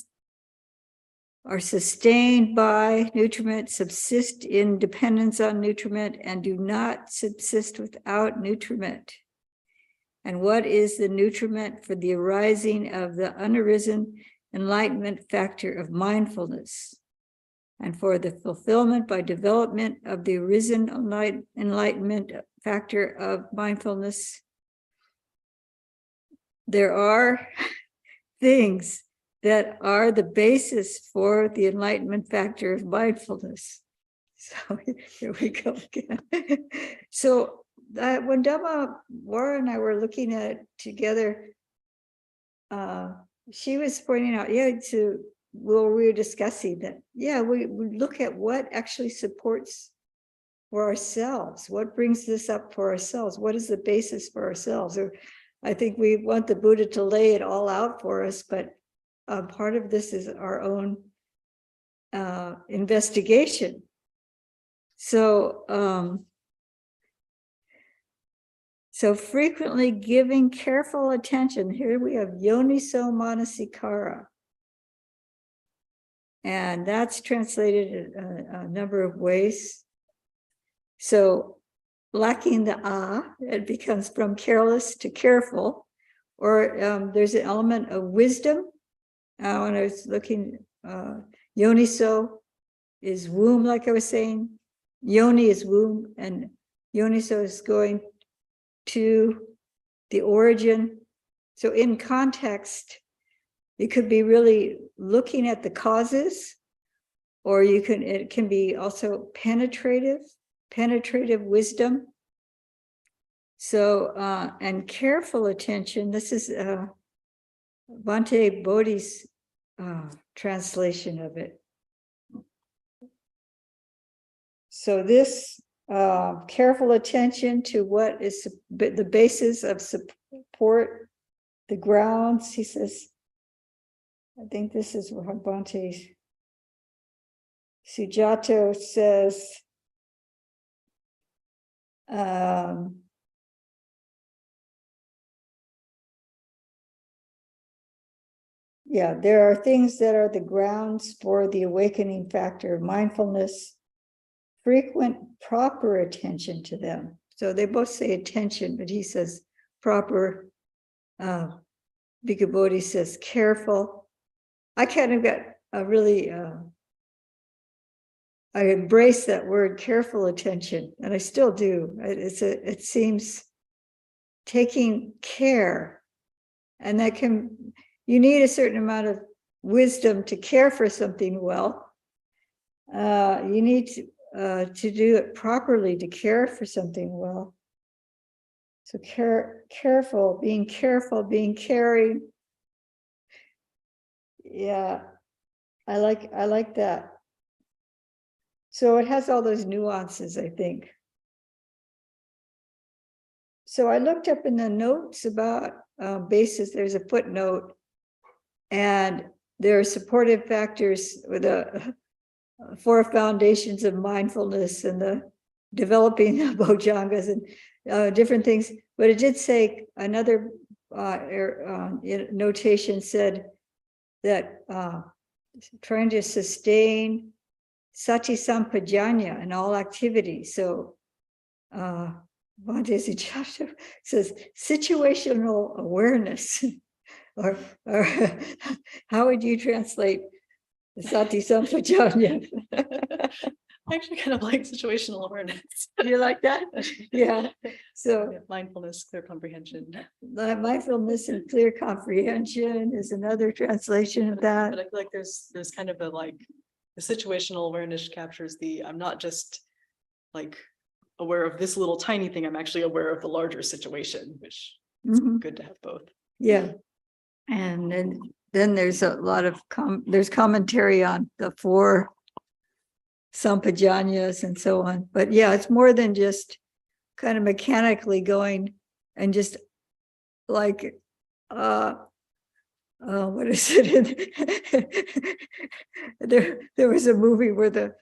are sustained by nutriment, subsist in dependence on nutriment, and do not subsist without nutriment. And what is the nutriment for the arising of the unarisen enlightenment factor of mindfulness? And for the fulfillment by development of the arisen enlightenment factor of mindfulness, there are things that are the basis for the enlightenment factor of mindfulness. So here we go again. So when Dhammadharini and I were looking at it together, she was pointing out, we were discussing that, we look at what actually supports for ourselves, what brings this up for ourselves, what is the basis for ourselves. Or I think we want the Buddha to lay it all out for us, but part of this is our own investigation. So, so frequently giving careful attention. Here we have yoniso manasikara. And that's translated a number of ways. So lacking the it becomes from careless to careful, or there's an element of wisdom. When I was looking, yoniso is womb, like I was saying. Yoni is womb, and yoniso is going to the origin. So in context, it could be really looking at the causes, or it can be also penetrative wisdom. So, and careful attention, this is Bhante Bodhi's translation of it. So this careful attention to what is the basis of support, the grounds, he says. I think this is what Bhante Sujato says. There are things that are the grounds for the awakening factor of mindfulness, frequent proper attention to them. So they both say attention, but he says proper. Bhikkhu Bodhi says careful. I kind of got a really, I embrace that word careful attention, and I still do. It seems taking care, and that you need a certain amount of wisdom to care for something well. You need to do it properly to care for something well. So careful, being caring. Yeah, I like that. So it has all those nuances, I think. So I looked up in the notes about basis. There's a footnote, and there are supportive factors with the 4 foundations of mindfulness and the developing of bojjhangas and different things. But it did say another notation said that trying to sustain sati sampajanya in all activities. So Bhante Sujato says situational awareness, or how would you translate the sati sampajanya? I actually kind of like situational awareness. You like that? Yeah. So mindfulness, clear comprehension. Mindfulness and clear comprehension is another translation of that. But I feel like there's kind of the situational awareness captures I'm not just like aware of this little tiny thing, I'm actually aware of the larger situation, which is good to have both. Yeah. And then there's a lot of there's commentary on the 4 sampajanyas and so on. But yeah, it's more than just kind of mechanically going and just like what is it? there was a movie where the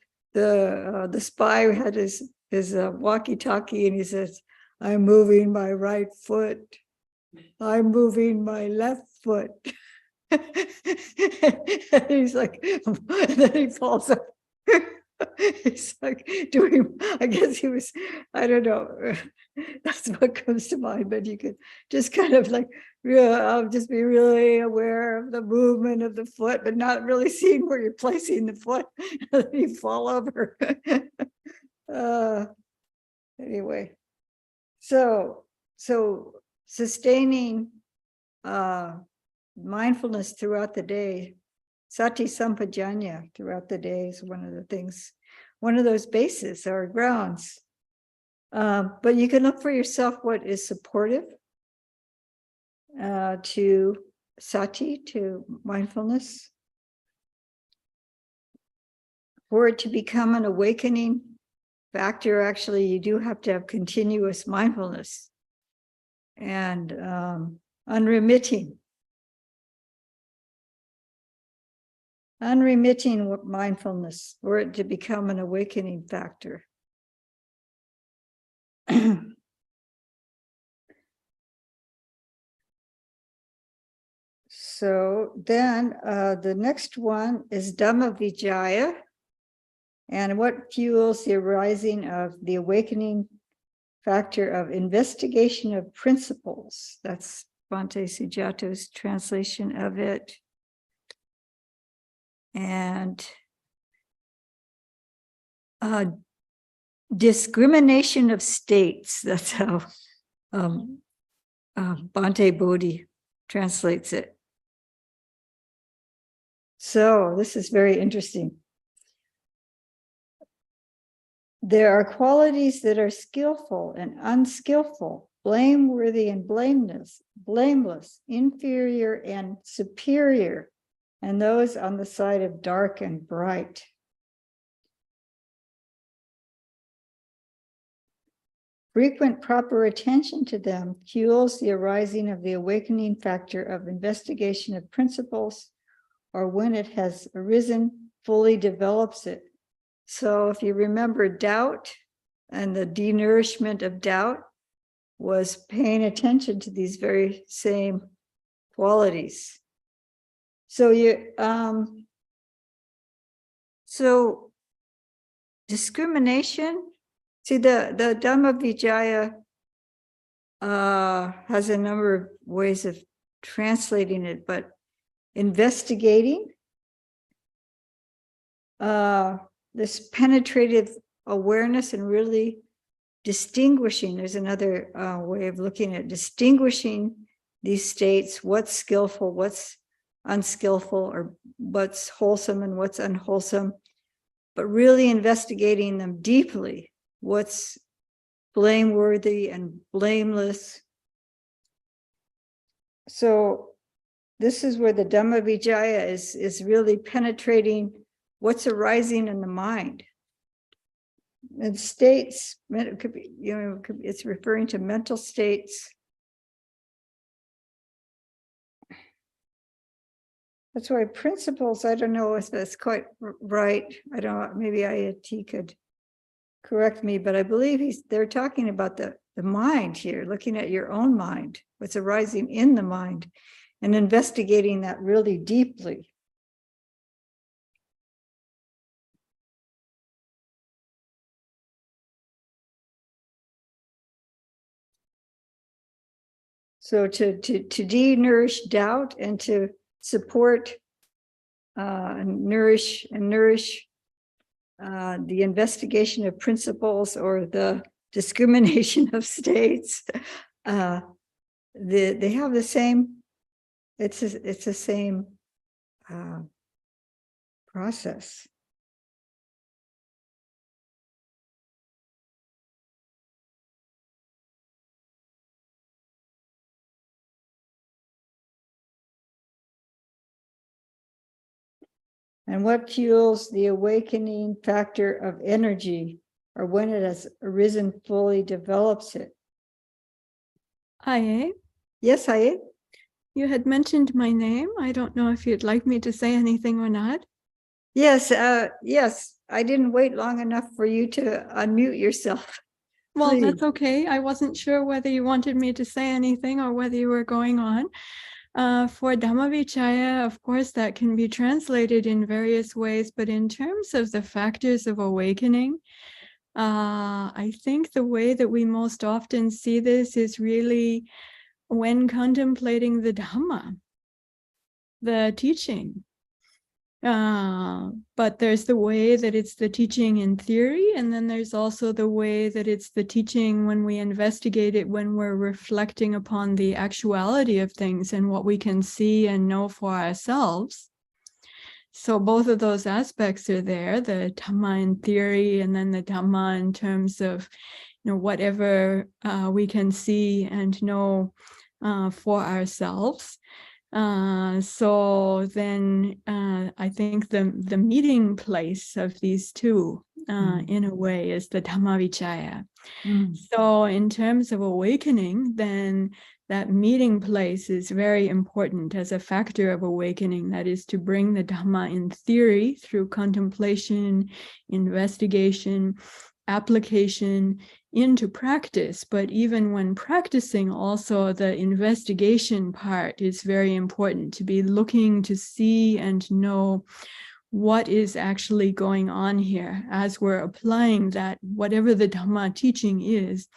spy had his walkie-talkie, and he says, "I'm moving my right foot. I'm moving my left foot." And he's like, and then he falls up. He's like doing, I guess he was, I don't know. That's what comes to mind, but you could just kind of like, I'll just be really aware of the movement of the foot, but not really seeing where you're placing the foot. And you fall over. Anyway, so sustaining mindfulness throughout the day, sati sampajanya throughout the day is one of the things, one of those bases or grounds. But you can look for yourself what is supportive to sati, to mindfulness. For it to become an awakening factor, actually, you do have to have continuous mindfulness and unremitting mindfulness for it to become an awakening factor. So then the next one is Dhammavijaya. And what fuels the arising of the awakening factor of investigation of principles? That's Bhante Sujato's translation of it. And discrimination of states. That's how Bhante Bodhi translates it. So this is very interesting. There are qualities that are skillful and unskillful, blameworthy and blameless, inferior and superior, and those on the side of dark and bright. Frequent proper attention to them fuels the arising of the awakening factor of investigation of principles, or when it has arisen, fully develops it. So if you remember doubt and the denourishment of doubt was paying attention to these very same qualities. So so discrimination, see the Dhammavijaya has a number of ways of translating it, but investigating, this penetrative awareness and really distinguishing, there's another way of looking at distinguishing these states, what's skillful, what's unskillful, or what's wholesome and what's unwholesome, but really investigating them deeply, what's blameworthy and blameless. So this is where the Dhammavijaya is really penetrating what's arising in the mind. And states, it could be, it's referring to mental states. That's why principles, I don't know if that's quite right. I don't know, maybe Ayati could correct me, but I believe they're talking about the mind here, looking at your own mind, what's arising in the mind, and investigating that really deeply. So to de-nourish doubt and to support and nourish the investigation of principles or the discrimination of states, they have the same. It's the same process. And what fuels the awakening factor of energy, or when it has arisen fully develops it? Aye, Yes, Aye. you had mentioned my name. I don't know if you'd like me to say anything or not. Yes, yes. I didn't wait long enough for you to unmute yourself. Well, Please. that's okay. I wasn't sure whether you wanted me to say anything or whether you were going on. For Dhammavichaya, of course, that can be translated in various ways, but in terms of the factors of awakening, I think the way that we most often see this is really when contemplating the Dhamma, the teaching. But there's the way that it's the teaching in theory, and then there's also the way that it's the teaching when we investigate it, when we're reflecting upon the actuality of things and what we can see and know for ourselves. So both of those aspects are there, the Dhamma in theory, and then the Dhamma in terms of, whatever we can see and know for ourselves. So then I think the meeting place of these two in a way is the Dhammavichaya. So in terms of awakening, then that meeting place is very important as a factor of awakening. That is to bring the Dhamma in theory through contemplation, investigation, application into practice. But even when practicing, also the investigation part is very important, to be looking to see and know what is actually going on here as we're applying that, whatever the Dhamma teaching is,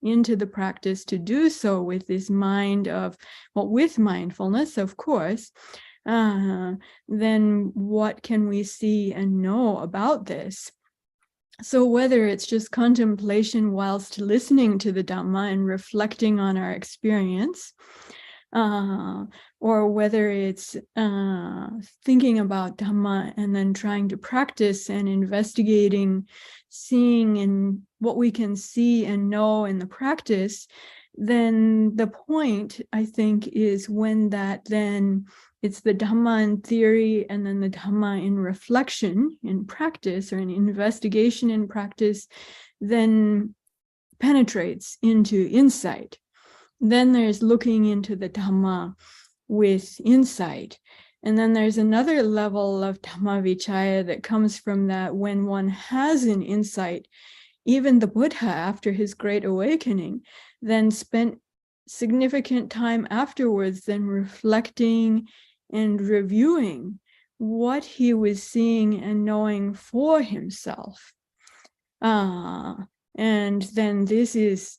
into the practice, to do so with this mind of, well, with mindfulness, of course. Then what can we see and know about this? So whether it's just contemplation whilst listening to the Dhamma and reflecting on our experience, or whether it's thinking about Dhamma and then trying to practice and investigating, seeing and what we can see and know in the practice, then the point, I think, is when that then it's the Dhamma in theory and then the Dhamma in reflection, in practice, or in investigation in practice, then penetrates into insight. Then there's looking into the Dhamma with insight. And then there's another level of Dhammavichaya that comes from that when one has an insight. Even the Buddha, after his great awakening, then spent significant time afterwards then reflecting and reviewing what he was seeing and knowing for himself. And then these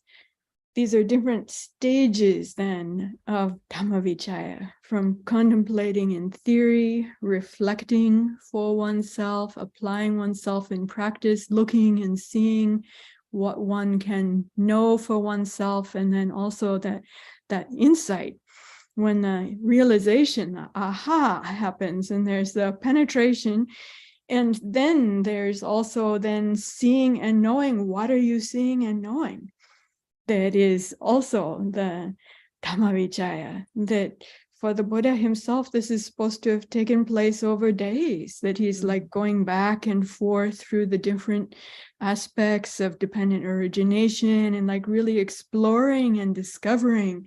are different stages then of Dhammavichaya, from contemplating in theory, reflecting for oneself, applying oneself in practice, looking and seeing what one can know for oneself, and then also that insight, when the realization, the aha happens, and there's the penetration. And then there's also then seeing and knowing. What are you seeing and knowing? That is also the Dhammavichaya, that for the Buddha himself, this is supposed to have taken place over days, that he's like going back and forth through the different aspects of dependent origination and like really exploring and discovering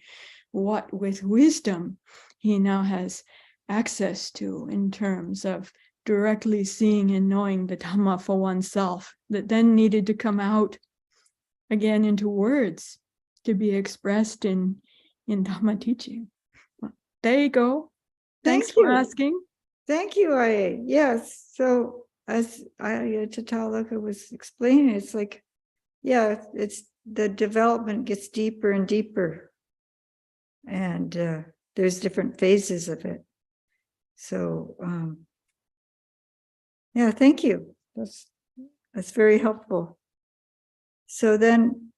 what with wisdom he now has access to in terms of directly seeing and knowing the Dhamma for oneself, that then needed to come out again into words to be expressed in Dhamma teaching. Well, there you go. Thanks Thank for you. asking. Thank you, Aya. Yes. So as Aya Tatalaka was explaining, it's like, yeah, it's the development gets deeper and deeper. And there's different phases of it. So yeah, thank you. That's very helpful. So then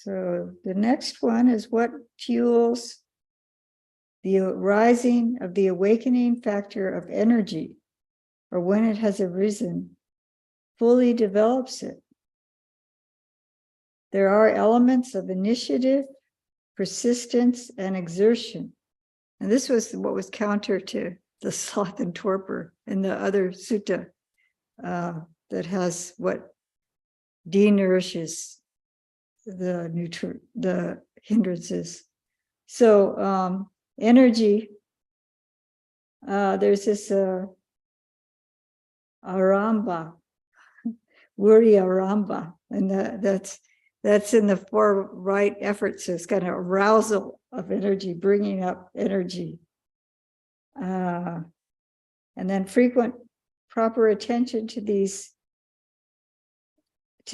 so the next one is what fuels the rising of the awakening factor of energy, or when it has arisen, fully develops it. There are elements of initiative, persistence, and exertion. And this was what was counter to the sloth and torpor in the other sutta that has what denourishes the hindrances. So energy, there's this Aramba, Ramba, and that's in the four right efforts. So it's kind of arousal of energy, bringing up energy. And then frequent proper attention to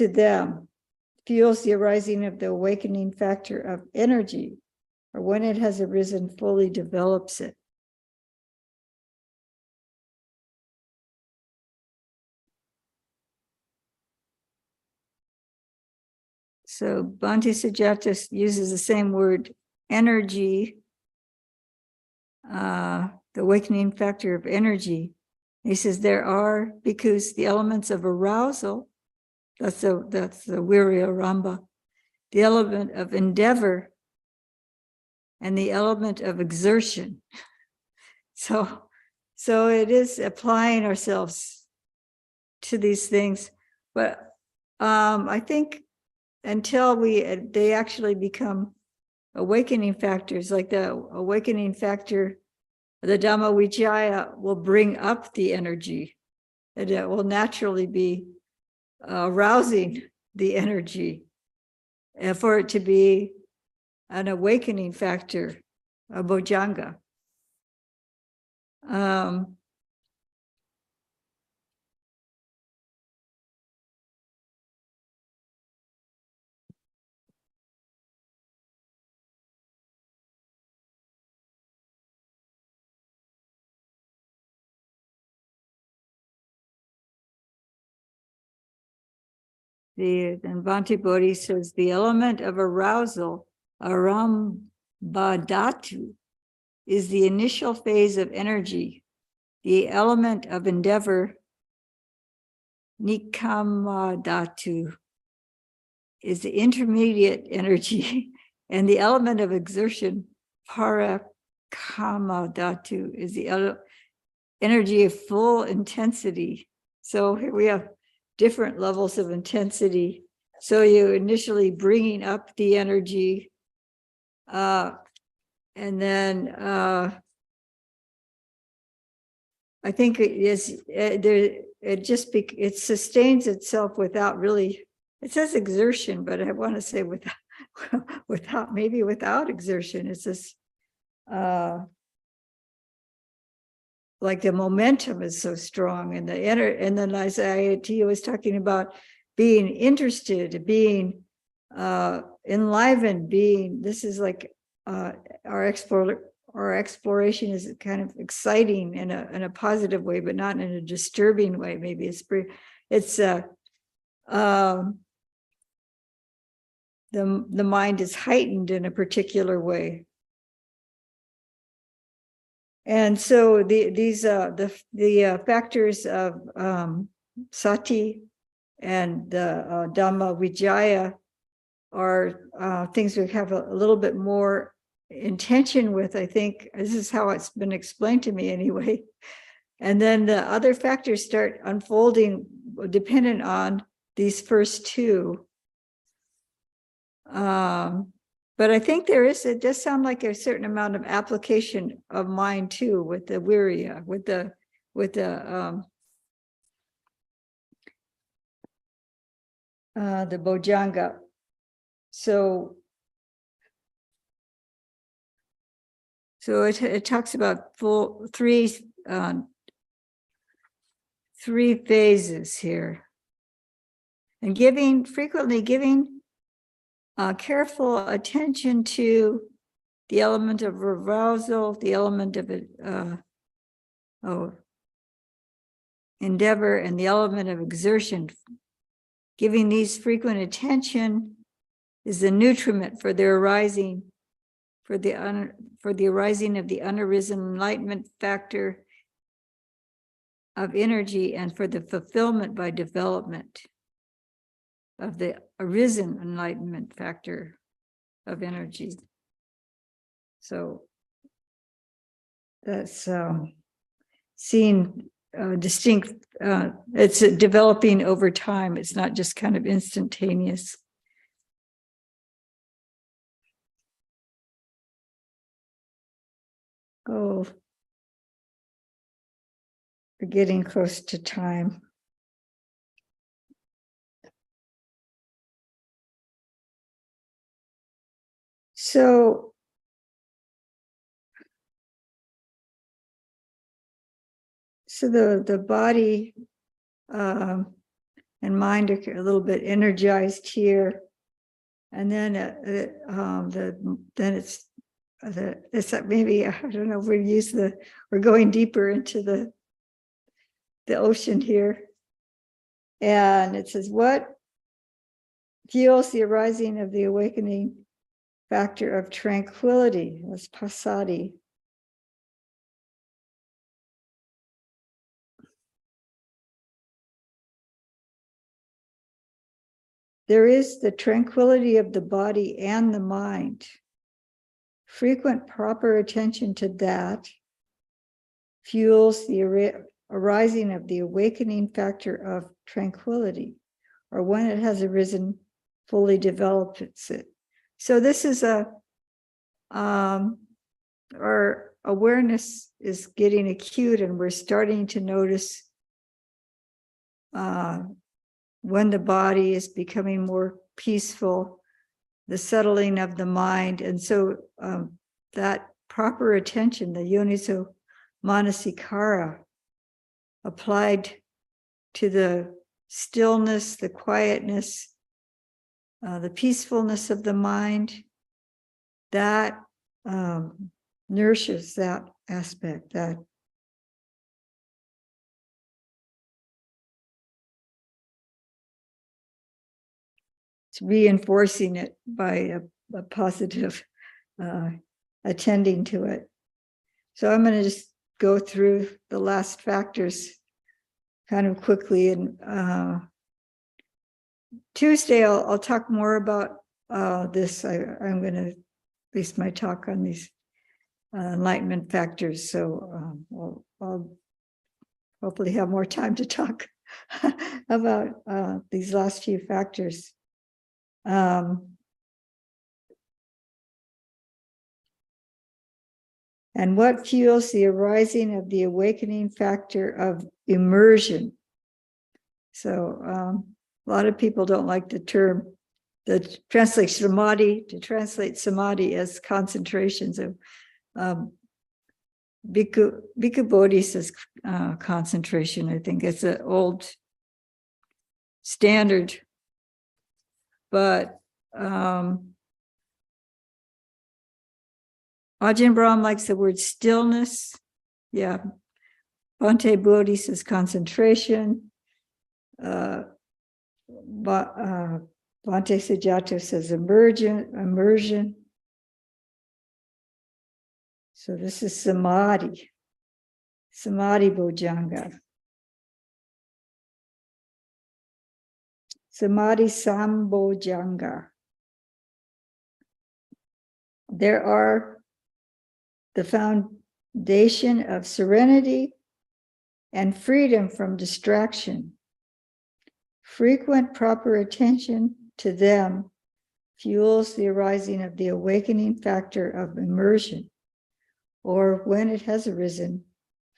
them fuels the arising of the awakening factor of energy, or when it has arisen, fully develops it. So Bhante Sujato uses the same word, energy, the awakening factor of energy. He says there are, because the elements of arousal, that's the Virya Ramba, the element of endeavor, and the element of exertion. So it is applying ourselves to these things, but I think until they actually become awakening factors, like the awakening factor, the Dhamma Vijaya will bring up the energy, and it will naturally be arousing the energy, and for it to be an awakening factor, a bojjhanga. Then Bhante Bodhi says the element of arousal, arambadhatu, is the initial phase of energy. The element of endeavor, nikamadhatu, is the intermediate energy, and the element of exertion, parakamadhatu, is the energy of full intensity. So here we have different levels of intensity. So you initially bringing up the energy, and then I think it sustains itself without really. It says exertion, but I want to say without exertion. It's just like the momentum is so strong, and and then as IIT was talking about being interested, being enlivened, this is like our exploration is kind of exciting in a positive way, but not in a disturbing way. Maybe the mind is heightened in a particular way. And so these factors of sati and the Dhamma Vijaya are things we have a little bit more intention with. I think this is how it's been explained to me anyway. And then the other factors start unfolding dependent on these first two. But I think it does sound like a certain amount of application of mind too, with the virya, with the bojjhanga. So it talks about three phases here, and frequently giving careful attention to the element of arousal, the element of endeavor, and the element of exertion. Giving these frequent attention is the nutriment for their arising, for the arising of the unarisen enlightenment factor of energy, and for the fulfillment by development of the arisen enlightenment factor of energy. So that's seeing distinct, it's developing over time. It's not just kind of instantaneous. Oh, we're getting close to time. So the body and mind are a little bit energized here, and then then it's maybe, I don't know, we're going deeper into the ocean here, and it says, what fuels the arising of the awakening factor of tranquility? That's passaddhi. There is the tranquility of the body and the mind. Frequent proper attention to that fuels the arising of the awakening factor of tranquility, or when it has arisen, fully develops it. So this is our awareness is getting acute, and we're starting to notice when the body is becoming more peaceful, the settling of the mind. And so that proper attention, the yoniso manasikara, applied to the stillness, the quietness, the peacefulness of the mind, that nourishes that aspect, that it's reinforcing it by a positive attending to it. So I'm going to just go through the last factors kind of quickly, and Tuesday I'll talk more about this. I'm going to base my talk on these enlightenment factors, so I'll hopefully have more time to talk about these last few factors. And what fuels the arising of the awakening factor of immersion? So a lot of people don't like the term that translates samadhi, to translate samadhi as concentration. So Bhikkhu Bodhi says concentration. I think it's an old standard, but Ajahn Brahm likes the word stillness. Yeah. Bhante Bodhi says concentration. Bhante Sujato says immersion. So this is samadhi. Samadhi bojjhanga. Samadhi sambojjhanga. There are the foundation of serenity and freedom from distraction. Frequent proper attention to them fuels the arising of the awakening factor of immersion, or when it has arisen,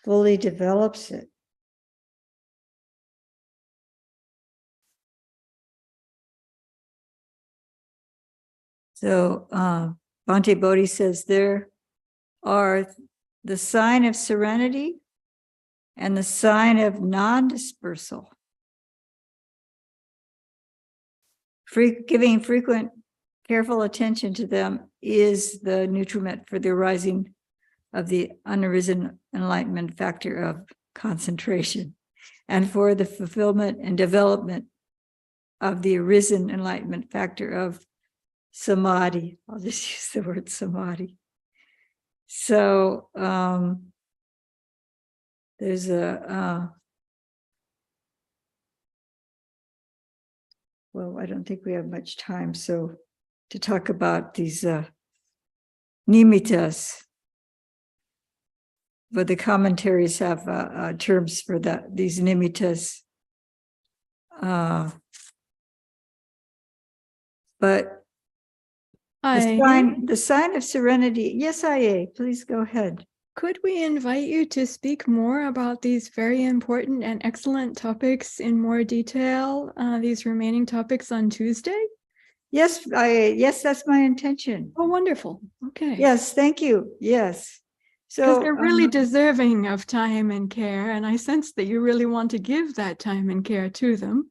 fully develops it. So Bhante Bodhi says there are the sign of serenity and the sign of non-dispersal. Giving frequent, careful attention to them is the nutriment for the arising of the unarisen enlightenment factor of concentration, and for the fulfillment and development of the arisen enlightenment factor of samadhi. I'll just use the word samadhi. So there's well, I don't think we have much time, so to talk about these nimittas, but the commentaries have terms for that. These nimittas, but the sign of serenity. Yes, IA, please go ahead. Could we invite you to speak more about these very important and excellent topics in more detail, these remaining topics on Tuesday? Yes, yes, that's my intention. Oh, wonderful. Okay. Yes, thank you. Yes. Because So they're really deserving of time and care. And I sense that you really want to give that time and care to them.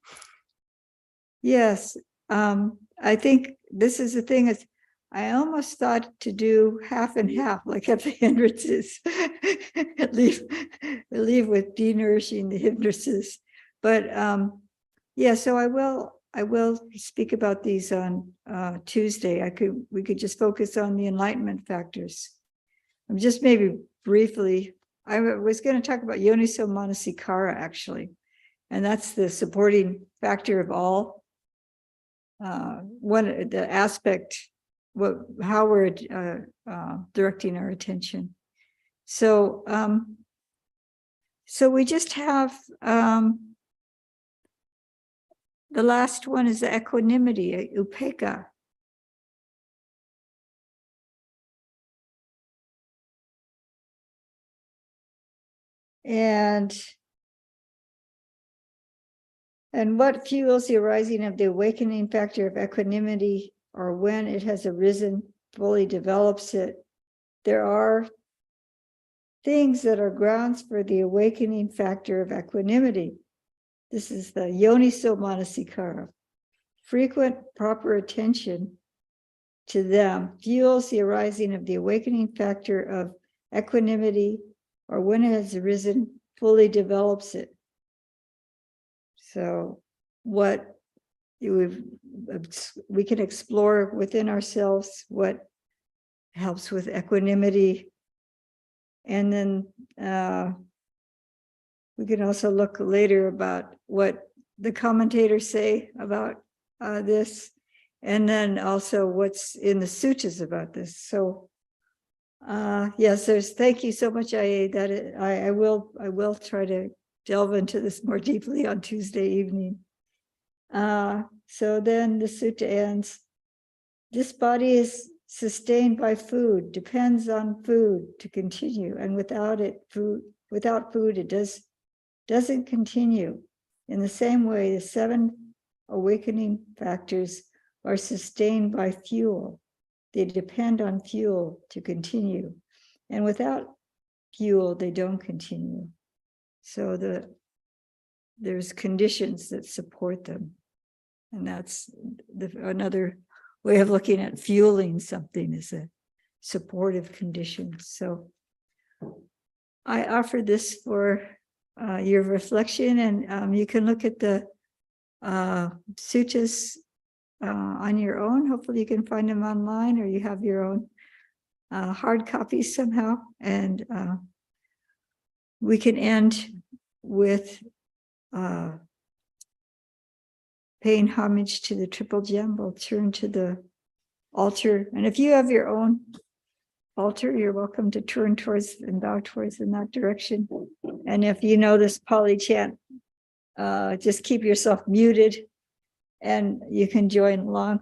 yes, I think this is the thing is I almost thought to do half and half, like at the hindrances, leave with denourishing the hindrances. But yeah, so I will speak about these on Tuesday. We could just focus on the enlightenment factors. I'm just maybe briefly, I was going to talk about Yoniso Manasikara actually, and that's the supporting factor of all. One the aspect, how we're directing our attention. So, so we just have the last one is the equanimity, upekkha. And what fuels the arising of the awakening factor of equanimity, or when it has arisen, fully develops it? There are things that are grounds for the awakening factor of equanimity. This is the Yoniso Manasikara. Frequent proper attention to them fuels the arising of the awakening factor of equanimity, or when it has arisen, fully develops it. So what we can explore within ourselves what helps with equanimity. And then we can also look later about what the commentators say about this, and then also what's in the suttas about this. So yes, thank you so much, I will try to delve into this more deeply on Tuesday evening. So then the sutta ends. This body is sustained by food, depends on food to continue, and without food, it doesn't continue. In the same way, the 7 awakening factors are sustained by fuel. They depend on fuel to continue, and without fuel, they don't continue. So there's conditions that support them, and that's another way of looking at fueling something, is a supportive condition. So I offer this for your reflection, and you can look at the suttas on your own. Hopefully you can find them online, or you have your own hard copies somehow. And we can end with paying homage to the triple gem. We'll turn to the altar, and if you have your own altar, you're welcome to turn towards and bow towards in that direction. And if you know this Pali chant, just keep yourself muted and you can join along.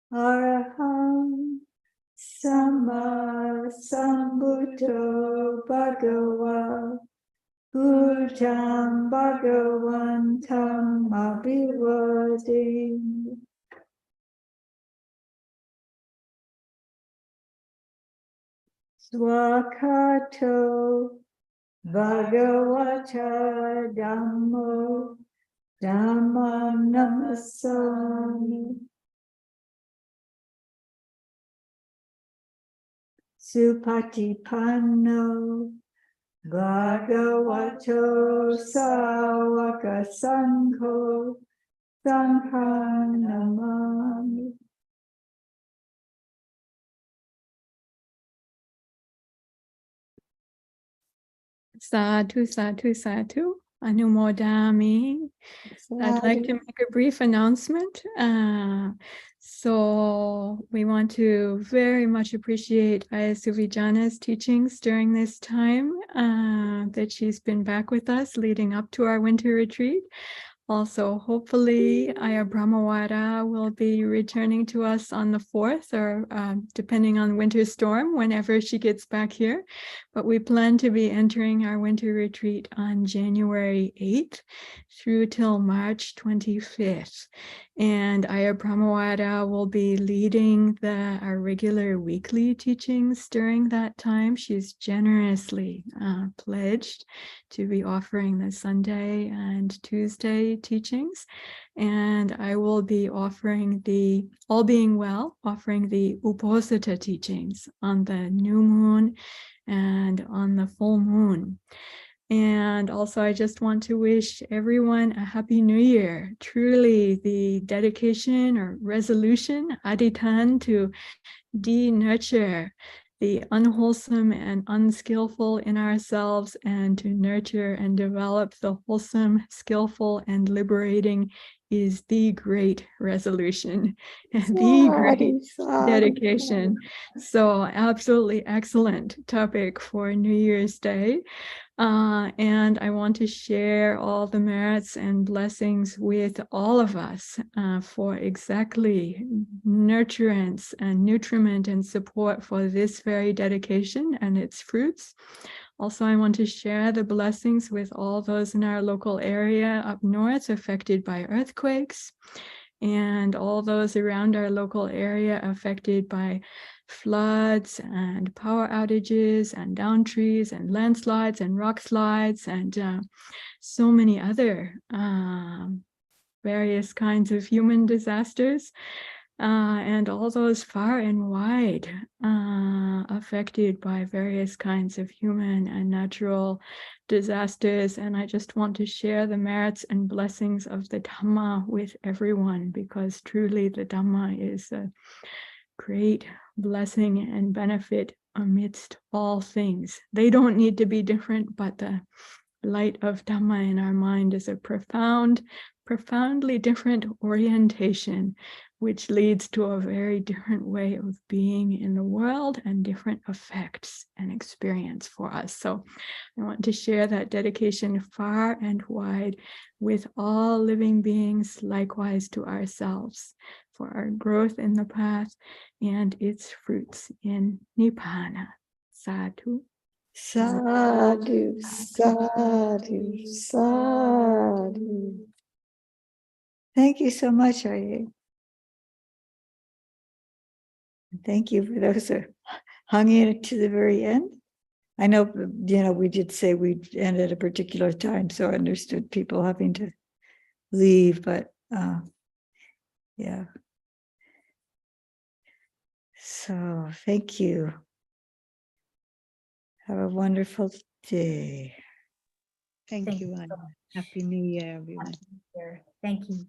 Araham Sama Sambuddho Bhagava Buddham Bhagavantam Abhivademi. Swakato Bhagavata Dhammo Dhammam Namasami. Supatipanno Bhagavato Sāvaka Sangho Sangham Namami. Sadhu, sadhu, sadhu. Anumodami. I'd like to make a brief announcement. So we want to very much appreciate Ayya Vijana's teachings during this time that she's been back with us leading up to our winter retreat. Also, hopefully, Ayya Brahmawara will be returning to us on the 4th, or depending on winter storm, whenever she gets back here. But we plan to be entering our winter retreat on January 8th through till March 25th. And Ayya Brahmawara will be leading our regular weekly teachings during that time. She's generously pledged to be offering the Sunday and Tuesday teachings. And I will be offering all being well, offering the Uposatha teachings on the new moon and on the full moon. And also, I just want to wish everyone a happy new year. Truly, the dedication or resolution, adhitan, to de-nurture the unwholesome and unskillful in ourselves, and to nurture and develop the wholesome, skillful, and liberating is the great resolution and the great dedication. So absolutely excellent topic for New Year's Day. And I want to share all the merits and blessings with all of us for exactly nurturance and nutriment and support for this very dedication and its fruits. Also, I want to share the blessings with all those in our local area up north affected by earthquakes, and all those around our local area affected by floods and power outages and down trees and landslides and rock slides and so many other various kinds of human disasters, and all those far and wide affected by various kinds of human and natural disasters. And I just want to share the merits and blessings of the Dhamma with everyone, because truly the Dhamma is a great blessing and benefit amidst all things. They don't need to be different, but the light of Dhamma in our mind is a profoundly different orientation, which leads to a very different way of being in the world and different effects and experience for us. So I want to share that dedication far and wide with all living beings, likewise to ourselves, for our growth in the path and its fruits in Nibbana. Sadhu. Sadhu, sadhu, sadhu. Thank you so much, Ayya. Thank you for those who hung in to the very end. I know, we did say we'd end at a particular time, so I understood people having to leave, but yeah. So thank you. Have a wonderful day. Thank you, Anna. Happy New Year, everyone. Thank you.